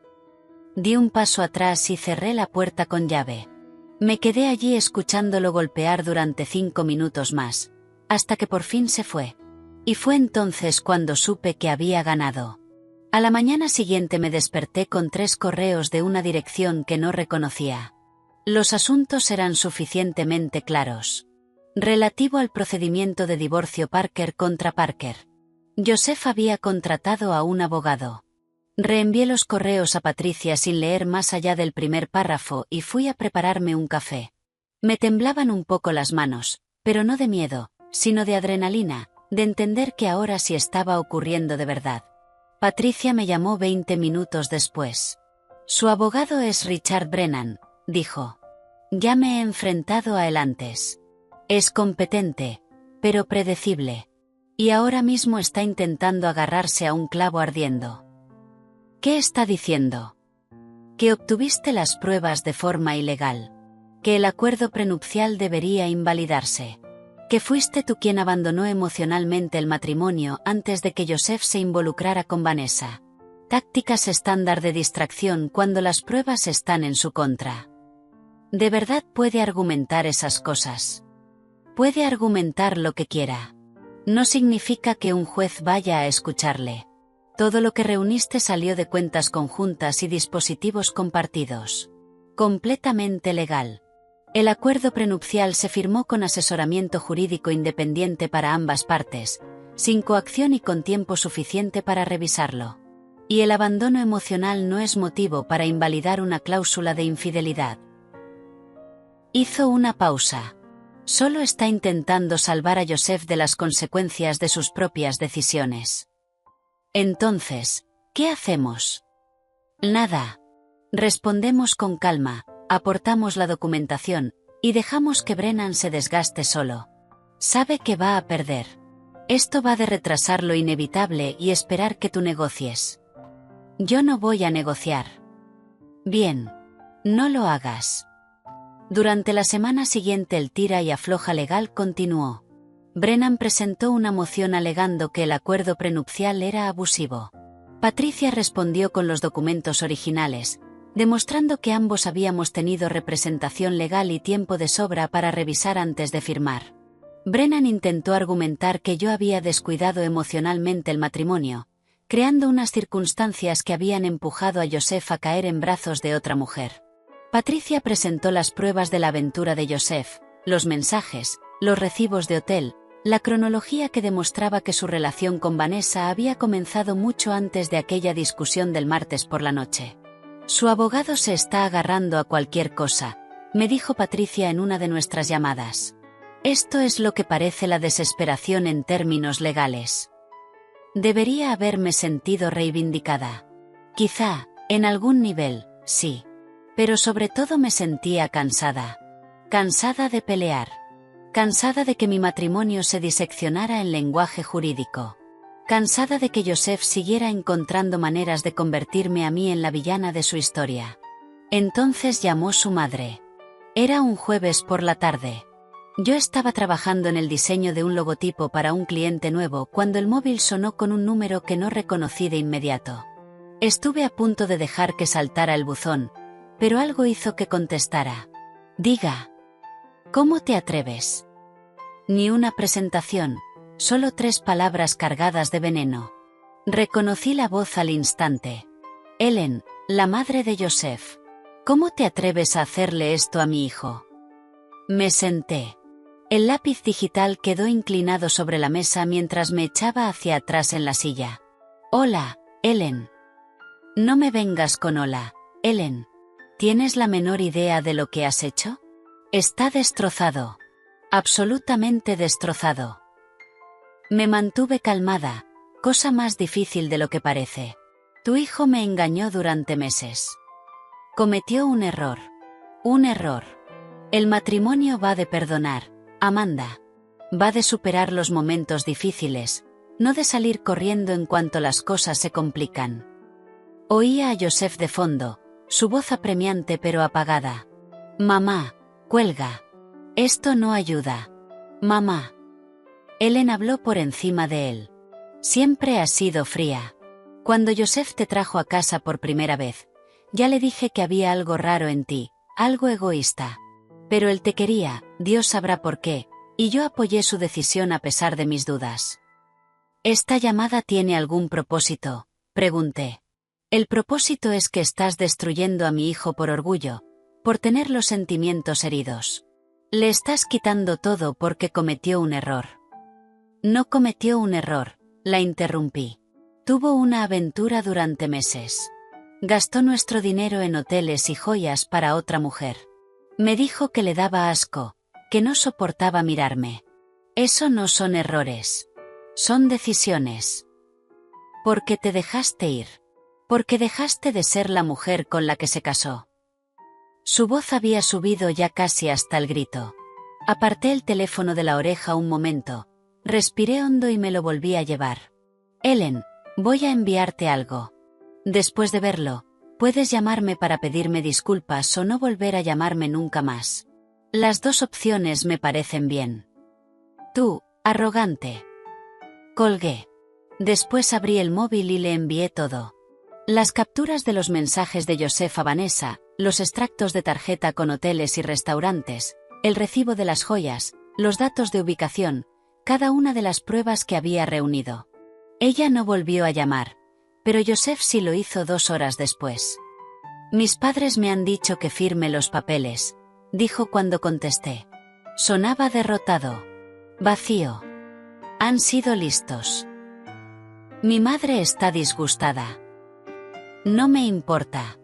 Di un paso atrás y cerré la puerta con llave. Me quedé allí escuchándolo golpear durante 5 minutos más, hasta que por fin se fue. Y fue entonces cuando supe que había ganado. A la mañana siguiente me desperté con 3 correos de una dirección que no reconocía. Los asuntos eran suficientemente claros. Relativo al procedimiento de divorcio Parker contra Parker. Joseph había contratado a un abogado. Reenvié los correos a Patricia sin leer más allá del primer párrafo y fui a prepararme un café. Me temblaban un poco las manos, pero no de miedo, sino de adrenalina, de entender que ahora sí estaba ocurriendo de verdad. Patricia me llamó 20 minutos después. Su abogado es Richard Brennan, dijo. Ya me he enfrentado a él antes. Es competente, pero predecible. Y ahora mismo está intentando agarrarse a un clavo ardiendo. ¿Qué está diciendo? Que obtuviste las pruebas de forma ilegal. Que el acuerdo prenupcial debería invalidarse. Que fuiste tú quien abandonó emocionalmente el matrimonio antes de que Joseph se involucrara con Vanessa. Tácticas estándar de distracción cuando las pruebas están en su contra. ¿De verdad puede argumentar esas cosas? Puede argumentar lo que quiera. No significa que un juez vaya a escucharle. Todo lo que reuniste salió de cuentas conjuntas y dispositivos compartidos. Completamente legal. El acuerdo prenupcial se firmó con asesoramiento jurídico independiente para ambas partes, sin coacción y con tiempo suficiente para revisarlo. Y el abandono emocional no es motivo para invalidar una cláusula de infidelidad. Hizo una pausa. Solo está intentando salvar a Joseph de las consecuencias de sus propias decisiones. Entonces, ¿qué hacemos? Nada. Respondemos con calma, aportamos la documentación, y dejamos que Brennan se desgaste solo. Sabe que va a perder. Esto va de retrasar lo inevitable y esperar que tú negocies. Yo no voy a negociar. Bien. No lo hagas. Durante la semana siguiente el tira y afloja legal continuó. Brennan presentó una moción alegando que el acuerdo prenupcial era abusivo. Patricia respondió con los documentos originales, demostrando que ambos habíamos tenido representación legal y tiempo de sobra para revisar antes de firmar. Brennan intentó argumentar que yo había descuidado emocionalmente el matrimonio, creando unas circunstancias que habían empujado a Joseph a caer en brazos de otra mujer. Patricia presentó las pruebas de la aventura de Joseph, los mensajes, los recibos de hotel, la cronología que demostraba que su relación con Vanessa había comenzado mucho antes de aquella discusión del martes por la noche. Su abogado se está agarrando a cualquier cosa, me dijo Patricia en una de nuestras llamadas. Esto es lo que parece la desesperación en términos legales. Debería haberme sentido reivindicada. Quizá, en algún nivel, sí. Pero sobre todo me sentía cansada. Cansada de pelear. Cansada de que mi matrimonio se diseccionara en lenguaje jurídico. Cansada de que Joseph siguiera encontrando maneras de convertirme a mí en la villana de su historia. Entonces llamó su madre. Era un jueves por la tarde. Yo estaba trabajando en el diseño de un logotipo para un cliente nuevo cuando el móvil sonó con un número que no reconocí de inmediato. Estuve a punto de dejar que saltara el buzón, pero algo hizo que contestara. Diga. ¿Cómo te atreves? Ni una presentación, solo 3 palabras cargadas de veneno. Reconocí la voz al instante. Ellen, la madre de Joseph. ¿Cómo te atreves a hacerle esto a mi hijo? Me senté. El lápiz digital quedó inclinado sobre la mesa mientras me echaba hacia atrás en la silla. Hola, Ellen. No me vengas con hola, Ellen. ¿Tienes la menor idea de lo que has hecho? Está destrozado. Absolutamente destrozado. Me mantuve calmada, cosa más difícil de lo que parece. Tu hijo me engañó durante meses. Cometió un error. Un error. El matrimonio va de perdonar, Amanda. Va de superar los momentos difíciles, no de salir corriendo en cuanto las cosas se complican. Oía a Joseph de fondo, su voz apremiante pero apagada. Mamá, cuelga. Esto no ayuda. Mamá. Ellen habló por encima de él. Siempre has sido fría. Cuando Joseph te trajo a casa por primera vez, Ya le dije que había algo raro en ti, algo egoísta. Pero él te quería, Dios sabrá por qué, y yo apoyé su decisión a pesar de mis dudas. ¿Esta llamada tiene algún propósito?, pregunté. El propósito es que estás destruyendo a mi hijo por orgullo, por tener los sentimientos heridos. Le estás quitando todo porque cometió un error. No cometió un error, la interrumpí. Tuvo una aventura durante meses. Gastó nuestro dinero en hoteles y joyas para otra mujer. Me dijo que le daba asco, que no soportaba mirarme. Eso no son errores. Son decisiones. Porque te dejaste ir. Porque dejaste de ser la mujer con la que se casó. Su voz había subido ya casi hasta el grito. Aparté el teléfono de la oreja un momento, respiré hondo y me lo volví a llevar. Ellen, voy a enviarte algo. Después de verlo, puedes llamarme para pedirme disculpas o no volver a llamarme nunca más. Las dos opciones me parecen bien. Tú, arrogante. Colgué. Después abrí el móvil y le envié todo. Las capturas de los mensajes de Joseph a Vanessa, los extractos de tarjeta con hoteles y restaurantes, el recibo de las joyas, los datos de ubicación, cada una de las pruebas que había reunido. Ella no volvió a llamar, pero Joseph sí lo hizo 2 horas después. Mis padres me han dicho que firme los papeles, dijo cuando contesté. Sonaba derrotado. Vacío. Han sido listos. Mi madre está disgustada. No me importa.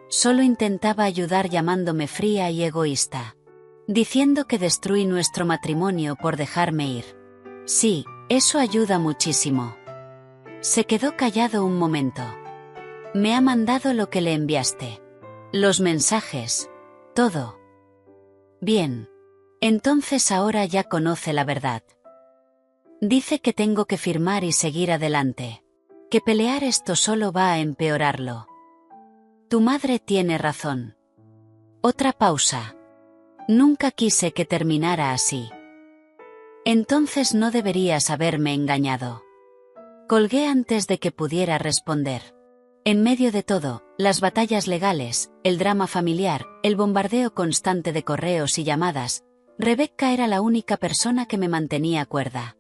Solo intentaba ayudar llamándome fría y egoísta. Diciendo que destruí nuestro matrimonio por dejarme ir. Sí, eso ayuda muchísimo. Se quedó callado un momento. Me ha mandado lo que le enviaste. Los mensajes. Todo. Bien. Entonces ahora ya conoce la verdad. Dice que tengo que firmar y seguir adelante. Que pelear esto solo va a empeorarlo. Tu madre tiene razón. Otra pausa. Nunca quise que terminara así. Entonces no deberías haberme engañado. Colgué antes de que pudiera responder. En medio de todo, las batallas legales, el drama familiar, el bombardeo constante de correos y llamadas, Rebecca era la única persona que me mantenía cuerda.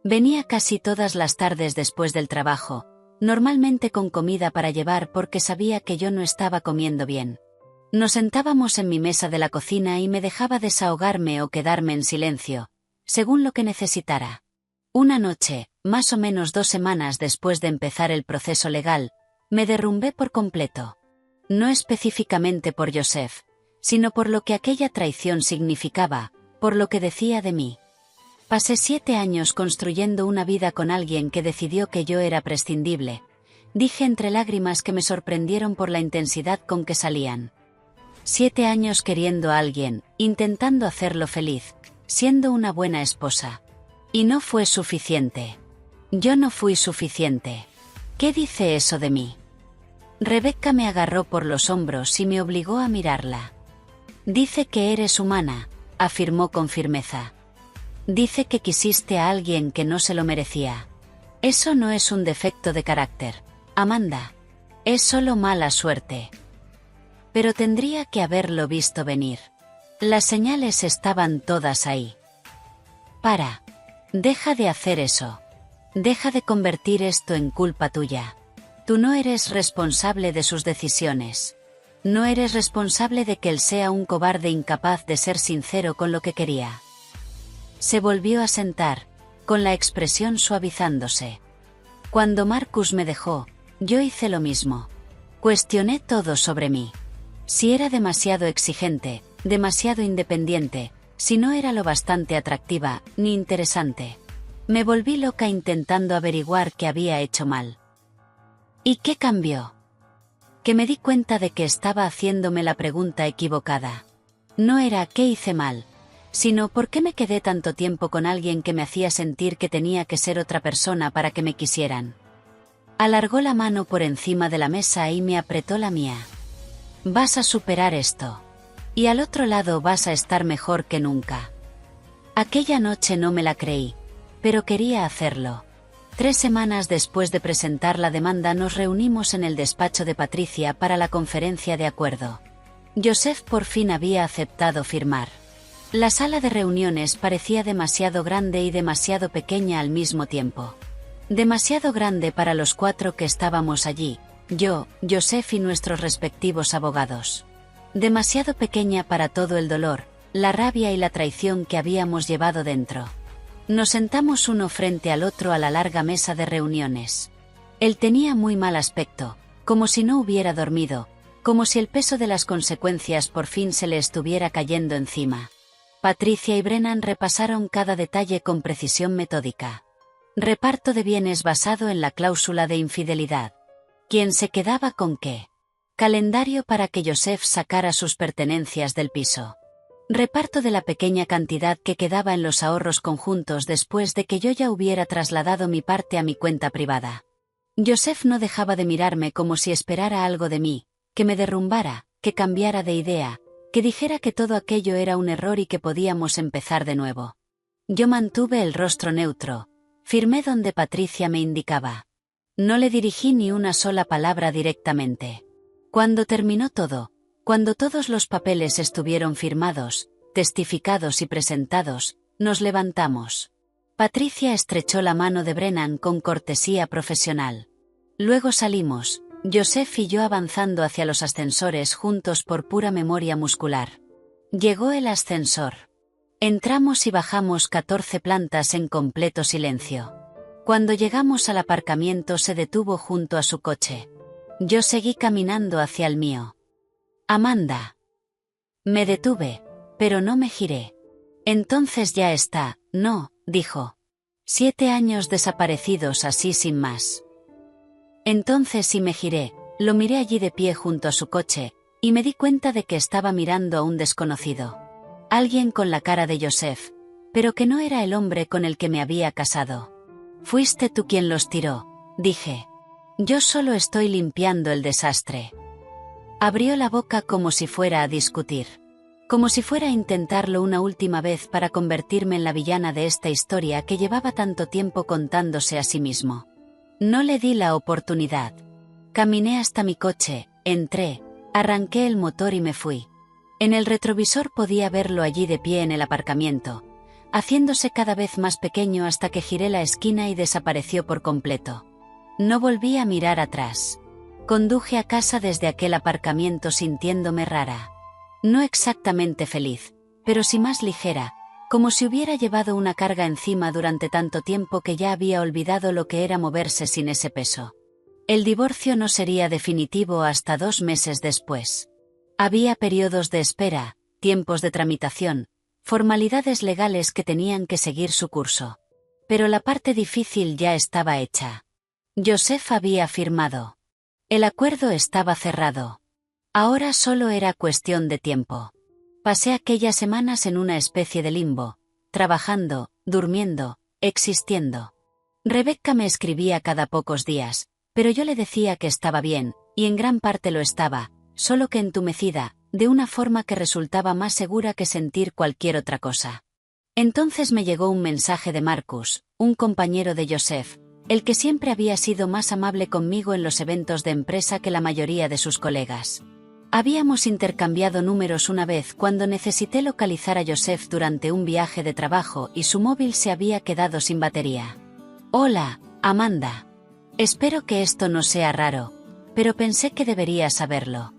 Venía casi todas las tardes después del trabajo, normalmente con comida para llevar porque sabía que yo no estaba comiendo bien. Nos sentábamos en mi mesa de la cocina y me dejaba desahogarme o quedarme en silencio, según lo que necesitara. Una noche, más o menos 2 semanas después de empezar el proceso legal, me derrumbé por completo. No específicamente por Joseph, sino por lo que aquella traición significaba, por lo que decía de mí. Pasé 7 años construyendo una vida con alguien que decidió que yo era prescindible, dije entre lágrimas que me sorprendieron por la intensidad con que salían. 7 años queriendo a alguien, intentando hacerlo feliz, siendo una buena esposa. Y no fue suficiente. Yo no fui suficiente. ¿Qué dice eso de mí? Rebecca me agarró por los hombros y me obligó a mirarla. Dice que eres humana, afirmó con firmeza. Dice que quisiste a alguien que no se lo merecía. Eso no es un defecto de carácter, Amanda. Es solo mala suerte. Pero tendría que haberlo visto venir. Las señales estaban todas ahí. Para. Deja de hacer eso. Deja de convertir esto en culpa tuya. Tú no eres responsable de sus decisiones. No eres responsable de que él sea un cobarde incapaz de ser sincero con lo que quería. Se volvió a sentar, con la expresión suavizándose. Cuando Marcus me dejó, yo hice lo mismo. Cuestioné todo sobre mí. Si era demasiado exigente, demasiado independiente, si no era lo bastante atractiva, ni interesante. Me volví loca intentando averiguar qué había hecho mal. ¿Y qué cambió? Que me di cuenta de que estaba haciéndome la pregunta equivocada. No era ¿qué hice mal?, sino ¿por qué me quedé tanto tiempo con alguien que me hacía sentir que tenía que ser otra persona para que me quisieran? Alargó la mano por encima de la mesa y me apretó la mía. Vas a superar esto. Y al otro lado vas a estar mejor que nunca. Aquella noche no me la creí, pero quería hacerlo. 3 semanas después de presentar la demanda nos reunimos en el despacho de Patricia para la conferencia de acuerdo. Joseph por fin había aceptado firmar. La sala de reuniones parecía demasiado grande y demasiado pequeña al mismo tiempo. Demasiado grande para los 4 que estábamos allí, yo, Joseph y nuestros respectivos abogados. Demasiado pequeña para todo el dolor, la rabia y la traición que habíamos llevado dentro. Nos sentamos uno frente al otro a la larga mesa de reuniones. Él tenía muy mal aspecto, como si no hubiera dormido, como si el peso de las consecuencias por fin se le estuviera cayendo encima. Patricia y Brennan repasaron cada detalle con precisión metódica. Reparto de bienes basado en la cláusula de infidelidad. ¿Quién se quedaba con qué? Calendario para que Joseph sacara sus pertenencias del piso. Reparto de la pequeña cantidad que quedaba en los ahorros conjuntos después de que yo ya hubiera trasladado mi parte a mi cuenta privada. Joseph no dejaba de mirarme como si esperara algo de mí, que me derrumbara, que cambiara de idea, que dijera que todo aquello era un error y que podíamos empezar de nuevo. Yo mantuve el rostro neutro, firmé donde Patricia me indicaba. No le dirigí ni una sola palabra directamente. Cuando terminó todo, cuando todos los papeles estuvieron firmados, testificados y presentados, nos levantamos. Patricia estrechó la mano de Brennan con cortesía profesional. Luego salimos, Joseph y yo avanzando hacia los ascensores juntos por pura memoria muscular. Llegó el ascensor. Entramos y bajamos 14 plantas en completo silencio. Cuando llegamos al aparcamiento se detuvo junto a su coche. Yo seguí caminando hacia el mío. Amanda. Me detuve, pero no me giré. Entonces ya está, no, dijo. 7 años desaparecidos así sin más. Entonces sí me giré, lo miré allí de pie junto a su coche, y me di cuenta de que estaba mirando a un desconocido. Alguien con la cara de Joseph, pero que no era el hombre con el que me había casado. Fuiste tú quien los tiró, dije. Yo solo estoy limpiando el desastre. Abrió la boca como si fuera a discutir. Como si fuera a intentarlo una última vez para convertirme en la villana de esta historia que llevaba tanto tiempo contándose a sí mismo. No le di la oportunidad. Caminé hasta mi coche, entré, arranqué el motor y me fui. En el retrovisor podía verlo allí de pie en el aparcamiento, haciéndose cada vez más pequeño hasta que giré la esquina y desapareció por completo. No volví a mirar atrás. Conduje a casa desde aquel aparcamiento sintiéndome rara. No exactamente feliz, pero sí más ligera, como si hubiera llevado una carga encima durante tanto tiempo que ya había olvidado lo que era moverse sin ese peso. El divorcio no sería definitivo hasta 2 meses después. Había periodos de espera, tiempos de tramitación, formalidades legales que tenían que seguir su curso. Pero la parte difícil ya estaba hecha. Joseph había firmado. El acuerdo estaba cerrado. Ahora solo era cuestión de tiempo. Pasé aquellas semanas en una especie de limbo, trabajando, durmiendo, existiendo. Rebecca me escribía cada pocos días, pero yo le decía que estaba bien, y en gran parte lo estaba, solo que entumecida, de una forma que resultaba más segura que sentir cualquier otra cosa. Entonces me llegó un mensaje de Marcus, un compañero de Joseph, el que siempre había sido más amable conmigo en los eventos de empresa que la mayoría de sus colegas. Habíamos intercambiado números una vez cuando necesité localizar a Joseph durante un viaje de trabajo y su móvil se había quedado sin batería. Hola, Amanda. Espero que esto no sea raro, pero pensé que debería saberlo.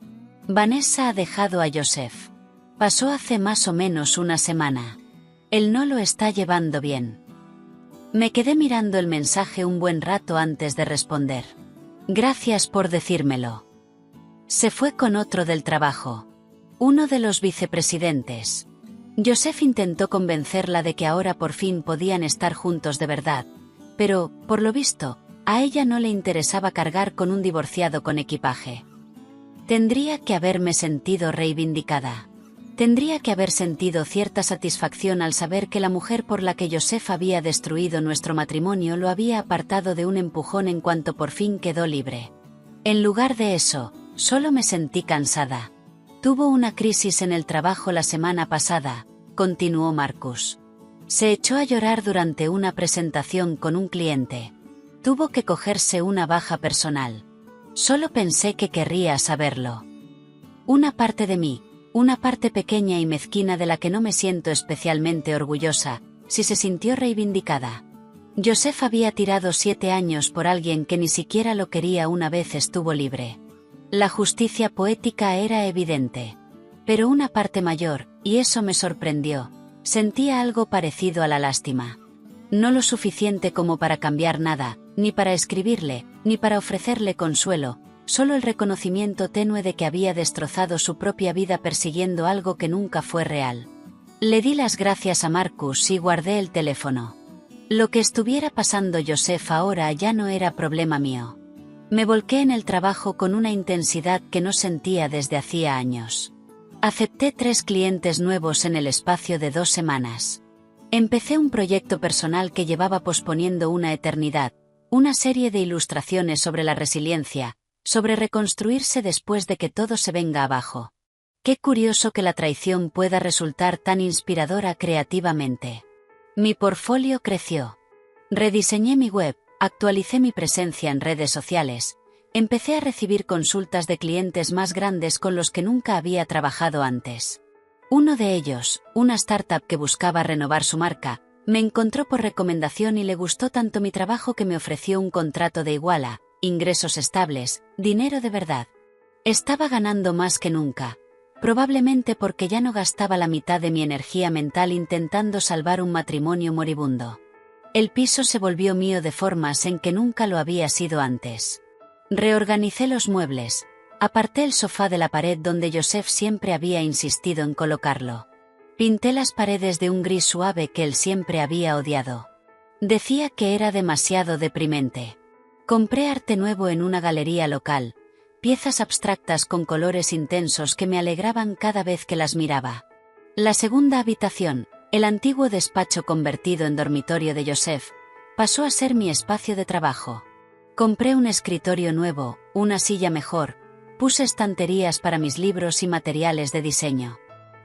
Vanessa ha dejado a Joseph. Pasó hace más o menos una semana. Él no lo está llevando bien. Me quedé mirando el mensaje un buen rato antes de responder. Gracias por decírmelo. Se fue con otro del trabajo. Uno de los vicepresidentes. Joseph intentó convencerla de que ahora por fin podían estar juntos de verdad, pero, por lo visto, a ella no le interesaba cargar con un divorciado con equipaje. Tendría que haberme sentido reivindicada. Tendría que haber sentido cierta satisfacción al saber que la mujer por la que Joseph había destruido nuestro matrimonio lo había apartado de un empujón en cuanto por fin quedó libre. En lugar de eso, solo me sentí cansada. Tuvo una crisis en el trabajo la semana pasada, continuó Marcus. Se echó a llorar durante una presentación con un cliente. Tuvo que cogerse una baja personal. Solo pensé que querría saberlo. Una parte de mí, una parte pequeña y mezquina de la que no me siento especialmente orgullosa, sí se sintió reivindicada. Joseph había tirado 7 años por alguien que ni siquiera lo quería una vez estuvo libre. La justicia poética era evidente. Pero una parte mayor, y eso me sorprendió, sentía algo parecido a la lástima. No lo suficiente como para cambiar nada, ni para escribirle, ni para ofrecerle consuelo, solo el reconocimiento tenue de que había destrozado su propia vida persiguiendo algo que nunca fue real. Le di las gracias a Marcus y guardé el teléfono. Lo que estuviera pasando Joseph ahora ya no era problema mío. Me volqué en el trabajo con una intensidad que no sentía desde hacía años. Acepté 3 clientes nuevos en el espacio de 2 semanas. Empecé un proyecto personal que llevaba posponiendo una eternidad, una serie de ilustraciones sobre la resiliencia, sobre reconstruirse después de que todo se venga abajo. Qué curioso que la traición pueda resultar tan inspiradora creativamente. Mi portfolio creció. Rediseñé mi web, actualicé mi presencia en redes sociales, empecé a recibir consultas de clientes más grandes con los que nunca había trabajado antes. Uno de ellos, una startup que buscaba renovar su marca, me encontró por recomendación y le gustó tanto mi trabajo que me ofreció un contrato de iguala, ingresos estables, dinero de verdad. Estaba ganando más que nunca. Probablemente porque ya no gastaba la mitad de mi energía mental intentando salvar un matrimonio moribundo. El piso se volvió mío de formas en que nunca lo había sido antes. Reorganicé los muebles, aparté el sofá de la pared donde Joseph siempre había insistido en colocarlo. Pinté las paredes de un gris suave que él siempre había odiado. Decía que era demasiado deprimente. Compré arte nuevo en una galería local, piezas abstractas con colores intensos que me alegraban cada vez que las miraba. La segunda habitación, el antiguo despacho convertido en dormitorio de Joseph, pasó a ser mi espacio de trabajo. Compré un escritorio nuevo, una silla mejor, puse estanterías para mis libros y materiales de diseño.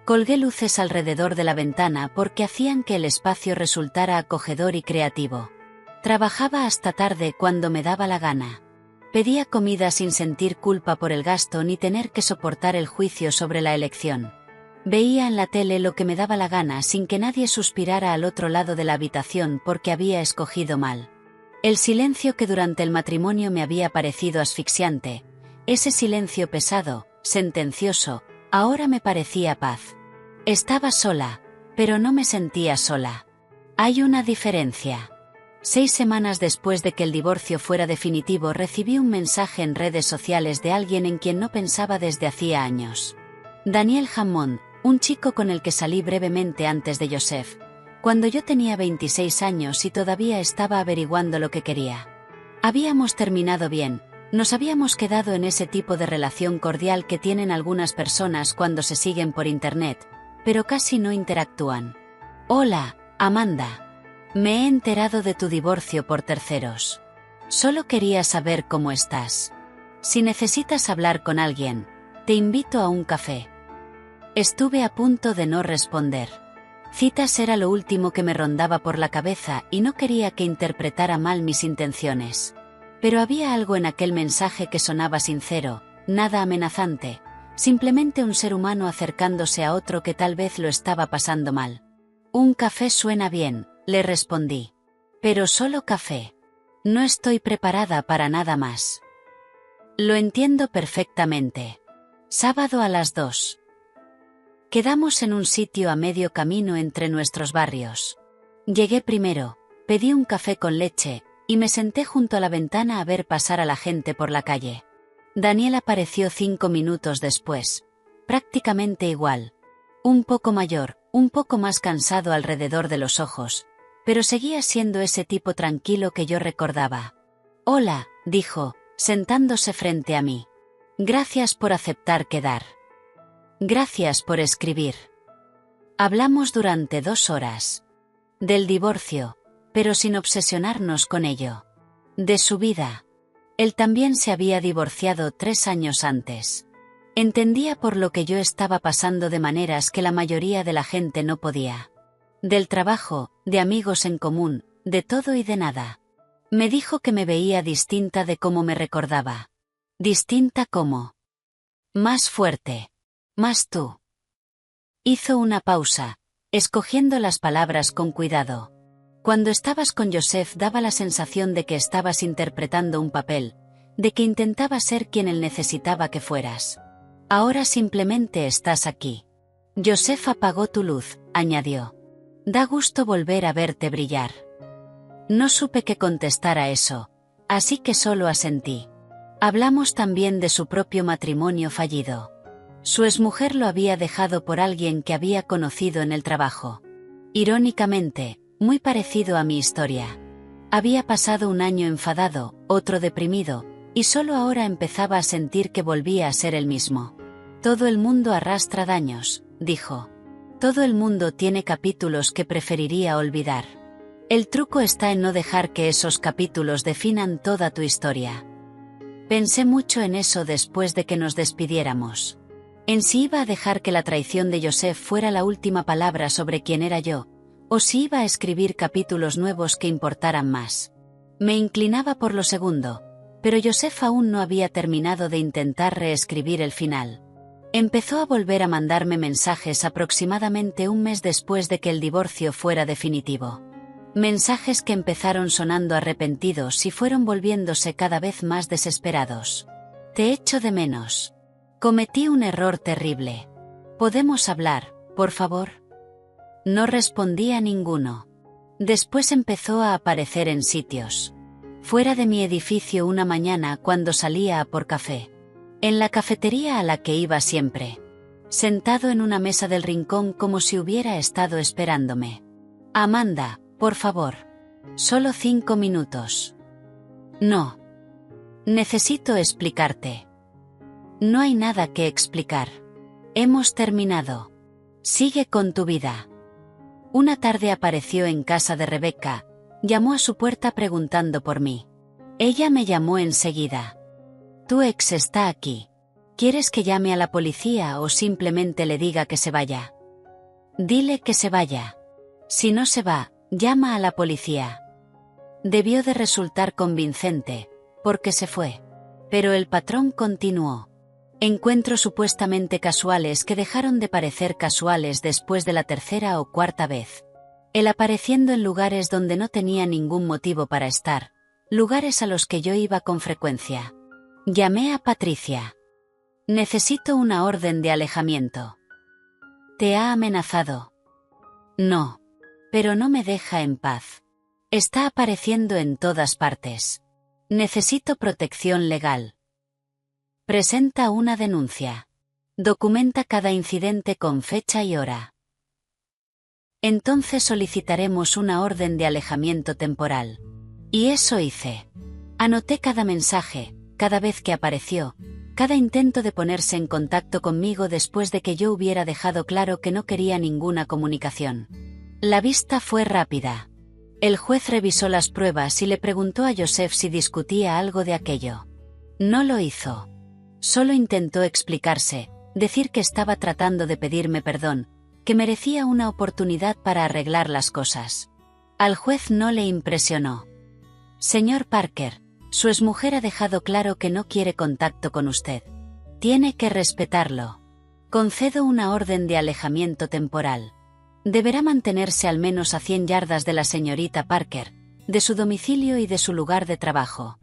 Colgué luces alrededor de la ventana porque hacían que el espacio resultara acogedor y creativo. Trabajaba hasta tarde cuando me daba la gana. Pedía comida sin sentir culpa por el gasto ni tener que soportar el juicio sobre la elección. Veía en la tele lo que me daba la gana sin que nadie suspirara al otro lado de la habitación porque había escogido mal. El silencio que durante el matrimonio me había parecido asfixiante, ese silencio pesado, sentencioso, ahora me parecía paz. Estaba sola, pero no me sentía sola. Hay una diferencia. 6 semanas después de que el divorcio fuera definitivo recibí un mensaje en redes sociales de alguien en quien no pensaba desde hacía años. Daniel Hammond, un chico con el que salí brevemente antes de Joseph, cuando yo tenía 26 años y todavía estaba averiguando lo que quería. Habíamos terminado bien, nos habíamos quedado en ese tipo de relación cordial que tienen algunas personas cuando se siguen por internet, pero casi no interactúan. Hola, Amanda. Me he enterado de tu divorcio por terceros. Solo quería saber cómo estás. Si necesitas hablar con alguien, te invito a un café. Estuve a punto de no responder. Citas era lo último que me rondaba por la cabeza y no quería que interpretara mal mis intenciones. Pero había algo en aquel mensaje que sonaba sincero, nada amenazante, simplemente un ser humano acercándose a otro que tal vez lo estaba pasando mal. Un café suena bien, le respondí. Pero solo café. No estoy preparada para nada más. Lo entiendo perfectamente. Sábado a las 2. Quedamos en un sitio a medio camino entre nuestros barrios. Llegué primero, pedí un café con leche, y me senté junto a la ventana a ver pasar a la gente por la calle. Daniel apareció 5 minutos después. Prácticamente igual. Un poco mayor, un poco más cansado alrededor de los ojos, pero seguía siendo ese tipo tranquilo que yo recordaba. Hola, dijo, sentándose frente a mí. Gracias por aceptar quedar. Gracias por escribir. Hablamos durante 2 horas. Del divorcio, pero sin obsesionarnos con ello. De su vida. Él también se había divorciado 3 años antes. Entendía por lo que yo estaba pasando de maneras que la mayoría de la gente no podía. Del trabajo, de amigos en común, de todo y de nada. Me dijo que me veía distinta de cómo me recordaba. ¿Distinta cómo? Más fuerte. Más tú. Hizo una pausa, escogiendo las palabras con cuidado. Cuando estabas con Joseph daba la sensación de que estabas interpretando un papel, de que intentaba ser quien él necesitaba que fueras. Ahora simplemente estás aquí. Joseph apagó tu luz, añadió. Da gusto volver a verte brillar. No supe qué contestar a eso, así que solo asentí. Hablamos también de su propio matrimonio fallido. Su exmujer lo había dejado por alguien que había conocido en el trabajo. Irónicamente, muy parecido a mi historia. Había pasado un año enfadado, otro deprimido, y solo ahora empezaba a sentir que volvía a ser el mismo. Todo el mundo arrastra daños, dijo. Todo el mundo tiene capítulos que preferiría olvidar. El truco está en no dejar que esos capítulos definan toda tu historia. Pensé mucho en eso después de que nos despidiéramos. En si iba a dejar que la traición de Joseph fuera la última palabra sobre quién era yo, o si iba a escribir capítulos nuevos que importaran más. Me inclinaba por lo segundo, pero Joseph aún no había terminado de intentar reescribir el final. Empezó a volver a mandarme mensajes aproximadamente un mes después de que el divorcio fuera definitivo. Mensajes que empezaron sonando arrepentidos y fueron volviéndose cada vez más desesperados. Te echo de menos. Cometí un error terrible. ¿Podemos hablar, por favor? No respondí a ninguno. Después empezó a aparecer en sitios. Fuera de mi edificio una mañana cuando salía a por café. En la cafetería a la que iba siempre. Sentado en una mesa del rincón como si hubiera estado esperándome. Amanda, por favor. Solo 5 minutos. No. Necesito explicarte. No hay nada que explicar. Hemos terminado. Sigue con tu vida. Una tarde apareció en casa de Rebecca, llamó a su puerta preguntando por mí. Ella me llamó enseguida. Tu ex está aquí. ¿Quieres que llame a la policía o simplemente le diga que se vaya? Dile que se vaya. Si no se va, llama a la policía. Debió de resultar convincente, porque se fue. Pero el patrón continuó. Encuentros supuestamente casuales que dejaron de parecer casuales después de la tercera o cuarta vez. Él apareciendo en lugares donde no tenía ningún motivo para estar, lugares a los que yo iba con frecuencia. Llamé a Patricia. Necesito una orden de alejamiento. ¿Te ha amenazado? No. Pero no me deja en paz. Está apareciendo en todas partes. Necesito protección legal. Presenta una denuncia. Documenta cada incidente con fecha y hora. Entonces solicitaremos una orden de alejamiento temporal. Y eso hice. Anoté cada mensaje, cada vez que apareció, cada intento de ponerse en contacto conmigo después de que yo hubiera dejado claro que no quería ninguna comunicación. La vista fue rápida. El juez revisó las pruebas y le preguntó a Joseph si discutía algo de aquello. No lo hizo. Solo intentó explicarse, decir que estaba tratando de pedirme perdón, que merecía una oportunidad para arreglar las cosas. Al juez no le impresionó. Señor Parker, su exmujer ha dejado claro que no quiere contacto con usted. Tiene que respetarlo. Concedo una orden de alejamiento temporal. Deberá mantenerse al menos a 100 yardas de la señorita Parker, de su domicilio y de su lugar de trabajo.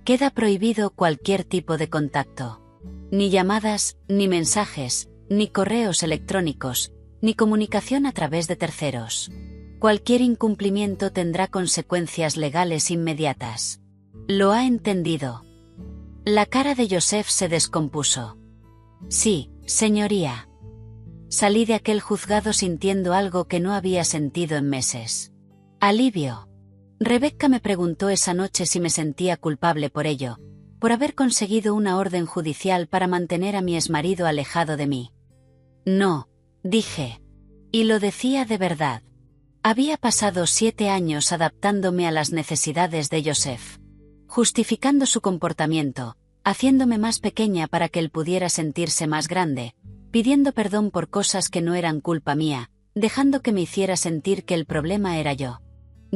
Queda prohibido cualquier tipo de contacto. Ni llamadas, ni mensajes, ni correos electrónicos, ni comunicación a través de terceros. Cualquier incumplimiento tendrá consecuencias legales inmediatas. ¿Lo ha entendido? La cara de Joseph se descompuso. Sí, señoría. Salí de aquel juzgado sintiendo algo que no había sentido en meses. Alivio. Rebecca me preguntó esa noche si me sentía culpable por ello, por haber conseguido una orden judicial para mantener a mi exmarido alejado de mí. No, dije. Y lo decía de verdad. Había pasado 7 años adaptándome a las necesidades de Joseph. Justificando su comportamiento, haciéndome más pequeña para que él pudiera sentirse más grande, pidiendo perdón por cosas que no eran culpa mía, dejando que me hiciera sentir que el problema era yo.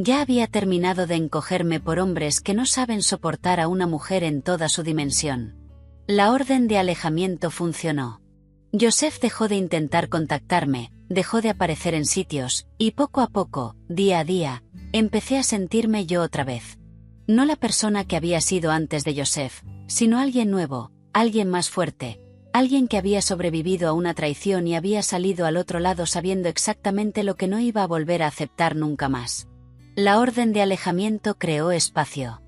Ya había terminado de encogerme por hombres que no saben soportar a una mujer en toda su dimensión. La orden de alejamiento funcionó. Joseph dejó de intentar contactarme, dejó de aparecer en sitios, y poco a poco, día a día, empecé a sentirme yo otra vez. No la persona que había sido antes de Joseph, sino alguien nuevo, alguien más fuerte, alguien que había sobrevivido a una traición y había salido al otro lado sabiendo exactamente lo que no iba a volver a aceptar nunca más. La orden de alejamiento creó espacio.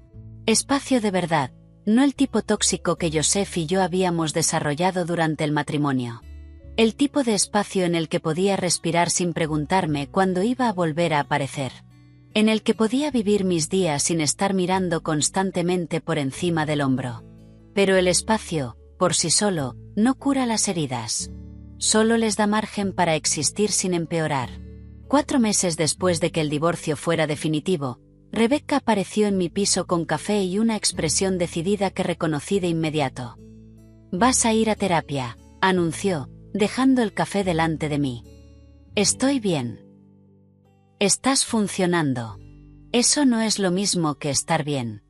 Espacio de verdad, no el tipo tóxico que Joseph y yo habíamos desarrollado durante el matrimonio. El tipo de espacio en el que podía respirar sin preguntarme cuándo iba a volver a aparecer. En el que podía vivir mis días sin estar mirando constantemente por encima del hombro. Pero el espacio, por sí solo, no cura las heridas. Solo les da margen para existir sin empeorar. 4 meses después de que el divorcio fuera definitivo, Rebecca apareció en mi piso con café y una expresión decidida que reconocí de inmediato. «Vas a ir a terapia», anunció, dejando el café delante de mí. «Estoy bien. Estás funcionando. Eso no es lo mismo que estar bien.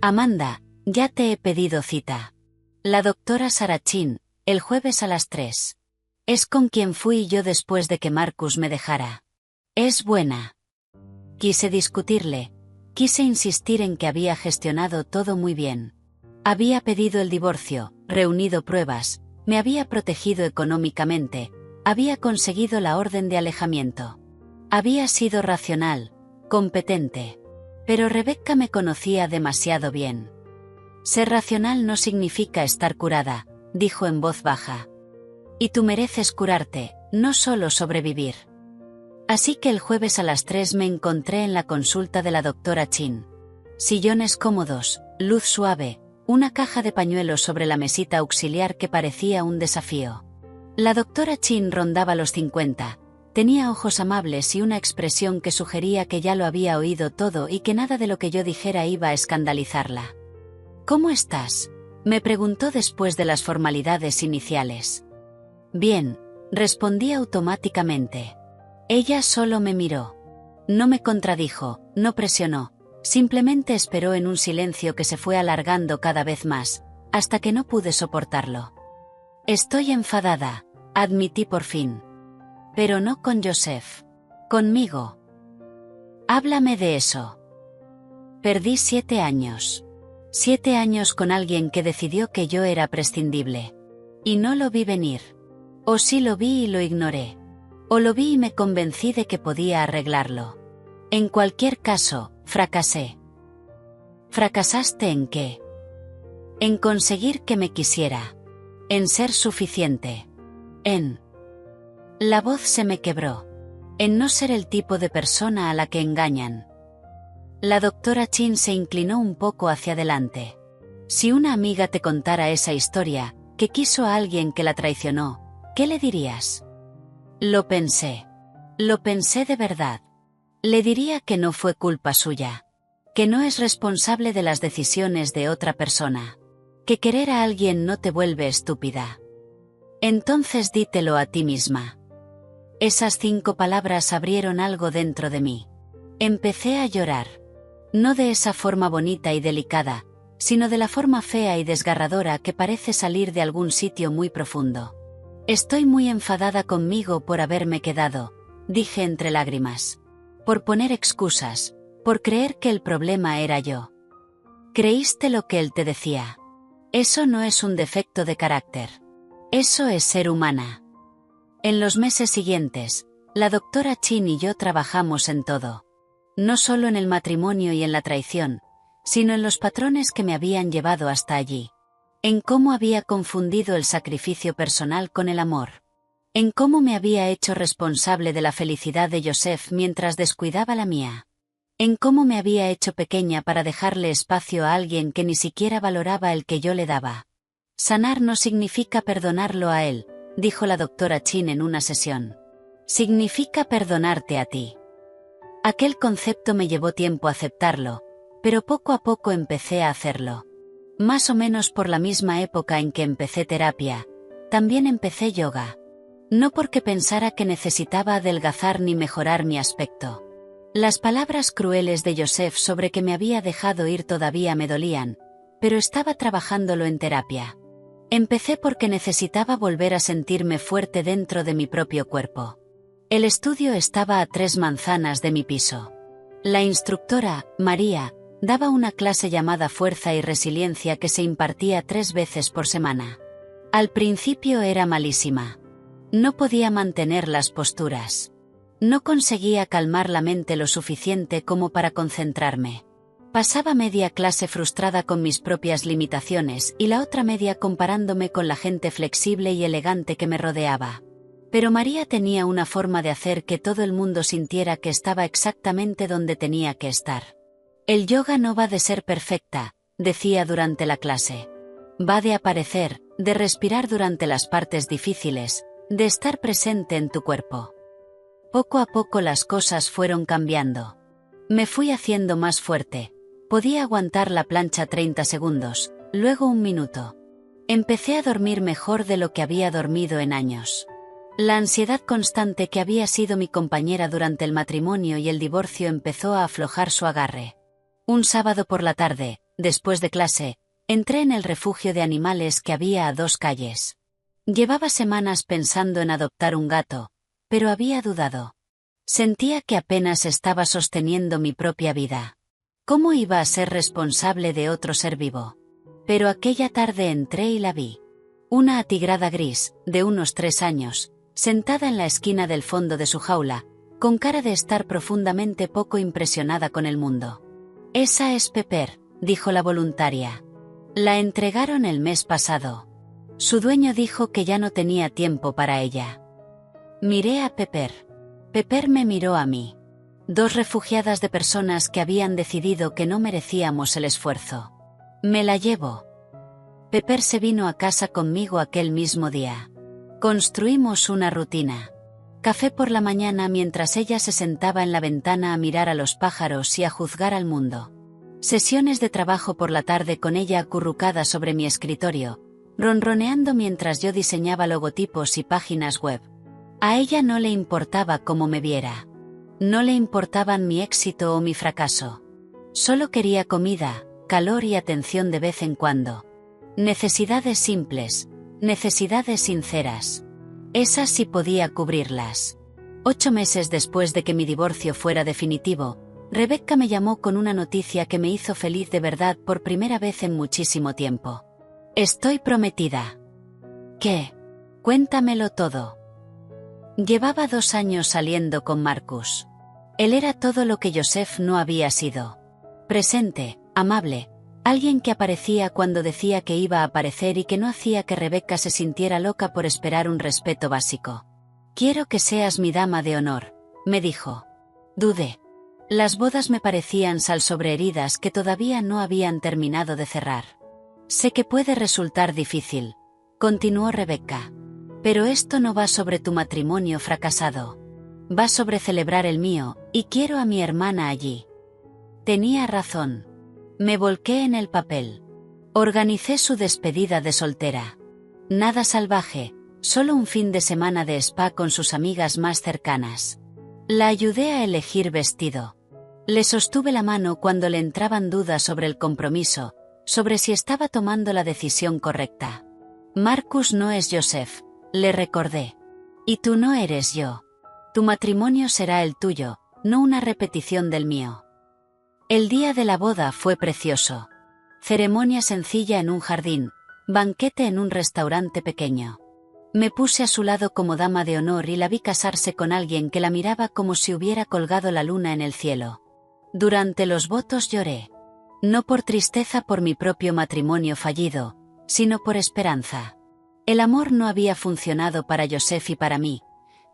Amanda, ya te he pedido cita. La doctora Sarachin, el jueves a las 3. Es con quien fui yo después de que Marcus me dejara. Es buena». Quise discutirle. Quise insistir en que había gestionado todo muy bien. Había pedido el divorcio, reunido pruebas, me había protegido económicamente, había conseguido la orden de alejamiento. Había sido racional, competente. Pero Rebecca me conocía demasiado bien. Ser racional no significa estar curada, dijo en voz baja. Y tú mereces curarte, no solo sobrevivir. Así que el jueves a las 3 me encontré en la consulta de la doctora Chin. Sillones cómodos, luz suave, una caja de pañuelos sobre la mesita auxiliar que parecía un desafío. La doctora Chin rondaba los 50, tenía ojos amables y una expresión que sugería que ya lo había oído todo y que nada de lo que yo dijera iba a escandalizarla. «¿Cómo estás?», me preguntó después de las formalidades iniciales. «Bien», respondí automáticamente. Ella solo me miró. No me contradijo, no presionó, simplemente esperó en un silencio que se fue alargando cada vez más, hasta que no pude soportarlo. «Estoy enfadada», admití por fin. «Pero no con Joseph. Conmigo». «Háblame de eso». Perdí 7 años. 7 años con alguien que decidió que yo era prescindible. Y no lo vi venir. O sí lo vi y lo ignoré. O lo vi y me convencí de que podía arreglarlo. En cualquier caso, fracasé. ¿Fracasaste en qué? En conseguir que me quisiera. En ser suficiente. En... La voz se me quebró. En no ser el tipo de persona a la que engañan. La doctora Chin se inclinó un poco hacia adelante. Si una amiga te contara esa historia, que quiso a alguien que la traicionó, ¿qué le dirías? Lo pensé. Lo pensé de verdad. Le diría que no fue culpa suya. Que no es responsable de las decisiones de otra persona. Que querer a alguien no te vuelve estúpida. Entonces dítelo a ti misma. Esas 5 palabras abrieron algo dentro de mí. Empecé a llorar. No de esa forma bonita y delicada, sino de la forma fea y desgarradora que parece salir de algún sitio muy profundo. Estoy muy enfadada conmigo por haberme quedado, dije entre lágrimas. Por poner excusas, por creer que el problema era yo. Creíste lo que él te decía. Eso no es un defecto de carácter. Eso es ser humana. En los meses siguientes, la doctora Chin y yo trabajamos en todo. No solo en el matrimonio y en la traición, sino en los patrones que me habían llevado hasta allí. En cómo había confundido el sacrificio personal con el amor. En cómo me había hecho responsable de la felicidad de Joseph mientras descuidaba la mía. En cómo me había hecho pequeña para dejarle espacio a alguien que ni siquiera valoraba el que yo le daba. Sanar no significa perdonarlo a él, dijo la doctora Chin en una sesión. Significa perdonarte a ti. Aquel concepto me llevó tiempo aceptarlo, pero poco a poco empecé a hacerlo. Más o menos por la misma época en que empecé terapia, también empecé yoga. No porque pensara que necesitaba adelgazar ni mejorar mi aspecto. Las palabras crueles de Joseph sobre que me había dejado ir todavía me dolían, pero estaba trabajándolo en terapia. Empecé porque necesitaba volver a sentirme fuerte dentro de mi propio cuerpo. El estudio estaba a 3 manzanas de mi piso. La instructora, María, daba una clase llamada Fuerza y Resiliencia que se impartía 3 veces por semana. Al principio era malísima. No podía mantener las posturas. No conseguía calmar la mente lo suficiente como para concentrarme. Pasaba media clase frustrada con mis propias limitaciones y la otra media comparándome con la gente flexible y elegante que me rodeaba. Pero María tenía una forma de hacer que todo el mundo sintiera que estaba exactamente donde tenía que estar. El yoga no va de ser perfecta, decía durante la clase. Va de aparecer, de respirar durante las partes difíciles, de estar presente en tu cuerpo. Poco a poco las cosas fueron cambiando. Me fui haciendo más fuerte. Podía aguantar la plancha 30 segundos, luego 1 minuto. Empecé a dormir mejor de lo que había dormido en años. La ansiedad constante que había sido mi compañera durante el matrimonio y el divorcio empezó a aflojar su agarre. Un sábado por la tarde, después de clase, entré en el refugio de animales que había a 2 calles. Llevaba semanas pensando en adoptar un gato, pero había dudado. Sentía que apenas estaba sosteniendo mi propia vida. ¿Cómo iba a ser responsable de otro ser vivo? Pero aquella tarde entré y la vi. Una atigrada gris, de unos 3 años, sentada en la esquina del fondo de su jaula, con cara de estar profundamente poco impresionada con el mundo. «Esa es Pepper», dijo la voluntaria. La entregaron el mes pasado. Su dueño dijo que ya no tenía tiempo para ella. Miré a Pepper. Pepper me miró a mí. 2 refugiadas de personas que habían decidido que no merecíamos el esfuerzo. Me la llevo. Pepper se vino a casa conmigo aquel mismo día. Construimos una rutina. Café por la mañana mientras ella se sentaba en la ventana a mirar a los pájaros y a juzgar al mundo. Sesiones de trabajo por la tarde con ella acurrucada sobre mi escritorio, ronroneando mientras yo diseñaba logotipos y páginas web. A ella no le importaba cómo me viera. No le importaban mi éxito o mi fracaso. Solo quería comida, calor y atención de vez en cuando. Necesidades simples, necesidades sinceras. Esas sí podía cubrirlas. 8 meses después de que mi divorcio fuera definitivo, Rebecca me llamó con una noticia que me hizo feliz de verdad por primera vez en muchísimo tiempo. Estoy prometida. ¿Qué? Cuéntamelo todo. Llevaba 2 años saliendo con Marcus. Él era todo lo que Joseph no había sido. Presente, amable, alguien que aparecía cuando decía que iba a aparecer y que no hacía que Rebecca se sintiera loca por esperar un respeto básico. «Quiero que seas mi dama de honor», me dijo. Dudé. Las bodas me parecían sal sobre heridas que todavía no habían terminado de cerrar. «Sé que puede resultar difícil», continuó Rebecca. «Pero esto no va sobre tu matrimonio fracasado. Va sobre celebrar el mío, y quiero a mi hermana allí». Tenía razón. Me volqué en el papel. Organicé su despedida de soltera. Nada salvaje, solo un fin de semana de spa con sus amigas más cercanas. La ayudé a elegir vestido. Le sostuve la mano cuando le entraban dudas sobre el compromiso, sobre si estaba tomando la decisión correcta. «Marcus no es Joseph», le recordé. «Y tú no eres yo. Tu matrimonio será el tuyo, no una repetición del mío». El día de la boda fue precioso. Ceremonia sencilla en un jardín, banquete en un restaurante pequeño. Me puse a su lado como dama de honor y la vi casarse con alguien que la miraba como si hubiera colgado la luna en el cielo. Durante los votos lloré. No por tristeza por mi propio matrimonio fallido, sino por esperanza. El amor no había funcionado para Joseph y para mí,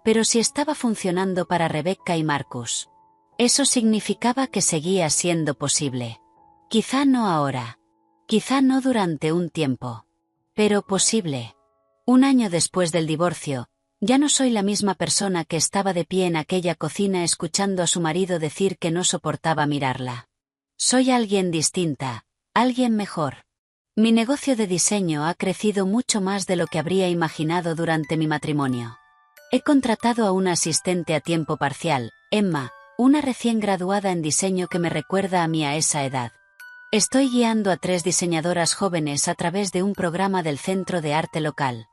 pero sí estaba funcionando para Rebecca y Marcus. Eso significaba que seguía siendo posible. Quizá no ahora. Quizá no durante un tiempo. Pero posible. 1 año después del divorcio, ya no soy la misma persona que estaba de pie en aquella cocina escuchando a su marido decir que no soportaba mirarla. Soy alguien distinta, alguien mejor. Mi negocio de diseño ha crecido mucho más de lo que habría imaginado durante mi matrimonio. He contratado a una asistente a tiempo parcial, Emma, una recién graduada en diseño que me recuerda a mí a esa edad. Estoy guiando a 3 diseñadoras jóvenes a través de un programa del centro de arte local.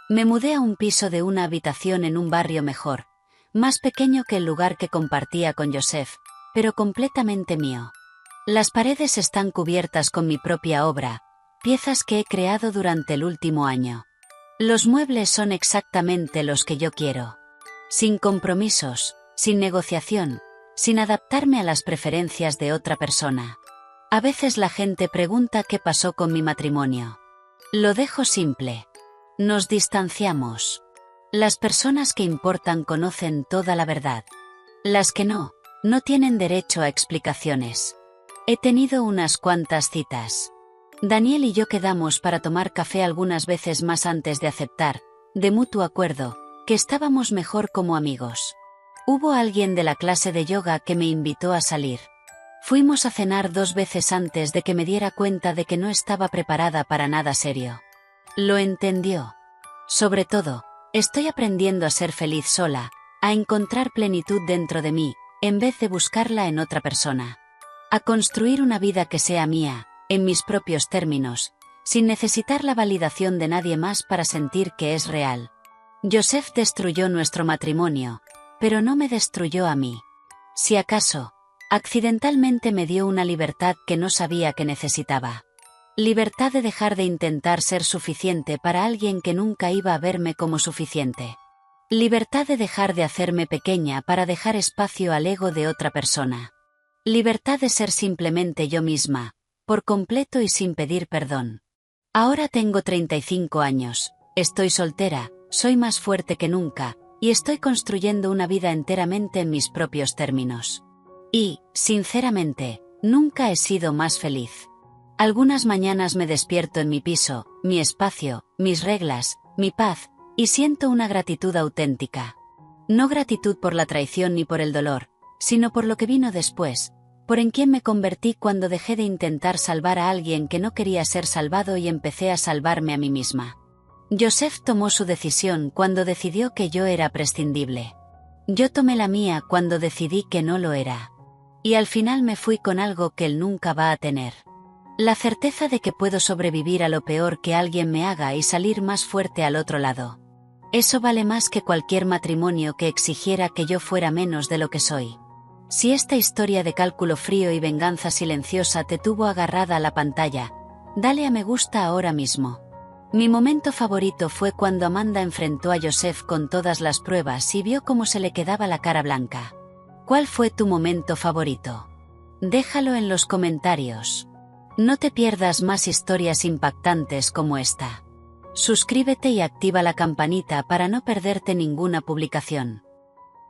Me mudé a un piso de una habitación en un barrio mejor, más pequeño que el lugar que compartía con Joseph, pero completamente mío. Las paredes están cubiertas con mi propia obra, piezas que he creado durante el último año. Los muebles son exactamente los que yo quiero. Sin compromisos, sin negociación, sin adaptarme a las preferencias de otra persona. A veces la gente pregunta qué pasó con mi matrimonio. Lo dejo simple. Nos distanciamos. Las personas que importan conocen toda la verdad. Las que no, no tienen derecho a explicaciones. He tenido unas cuantas citas. Daniel y yo quedamos para tomar café algunas veces más antes de aceptar, de mutuo acuerdo, que estábamos mejor como amigos. Hubo alguien de la clase de yoga que me invitó a salir. Fuimos a cenar 2 veces antes de que me diera cuenta de que no estaba preparada para nada serio. Lo entendió. Sobre todo, estoy aprendiendo a ser feliz sola, a encontrar plenitud dentro de mí, en vez de buscarla en otra persona. A construir una vida que sea mía, en mis propios términos, sin necesitar la validación de nadie más para sentir que es real. Joseph destruyó nuestro matrimonio, pero no me destruyó a mí. Si acaso, accidentalmente me dio una libertad que no sabía que necesitaba. Libertad de dejar de intentar ser suficiente para alguien que nunca iba a verme como suficiente. Libertad de dejar de hacerme pequeña para dejar espacio al ego de otra persona. Libertad de ser simplemente yo misma, por completo y sin pedir perdón. Ahora tengo 35 años, estoy soltera, soy más fuerte que nunca, y estoy construyendo una vida enteramente en mis propios términos. Y, sinceramente, nunca he sido más feliz. Algunas mañanas me despierto en mi piso, mi espacio, mis reglas, mi paz, y siento una gratitud auténtica. No gratitud por la traición ni por el dolor, sino por lo que vino después, por en quien me convertí cuando dejé de intentar salvar a alguien que no quería ser salvado y empecé a salvarme a mí misma. Joseph tomó su decisión cuando decidió que yo era prescindible. Yo tomé la mía cuando decidí que no lo era. Y al final me fui con algo que él nunca va a tener. La certeza de que puedo sobrevivir a lo peor que alguien me haga y salir más fuerte al otro lado. Eso vale más que cualquier matrimonio que exigiera que yo fuera menos de lo que soy. Si esta historia de cálculo frío y venganza silenciosa te tuvo agarrada a la pantalla, dale a me gusta ahora mismo. Mi momento favorito fue cuando Amanda enfrentó a Joseph con todas las pruebas y vio cómo se le quedaba la cara blanca. ¿Cuál fue tu momento favorito? Déjalo en los comentarios. No te pierdas más historias impactantes como esta. Suscríbete y activa la campanita para no perderte ninguna publicación.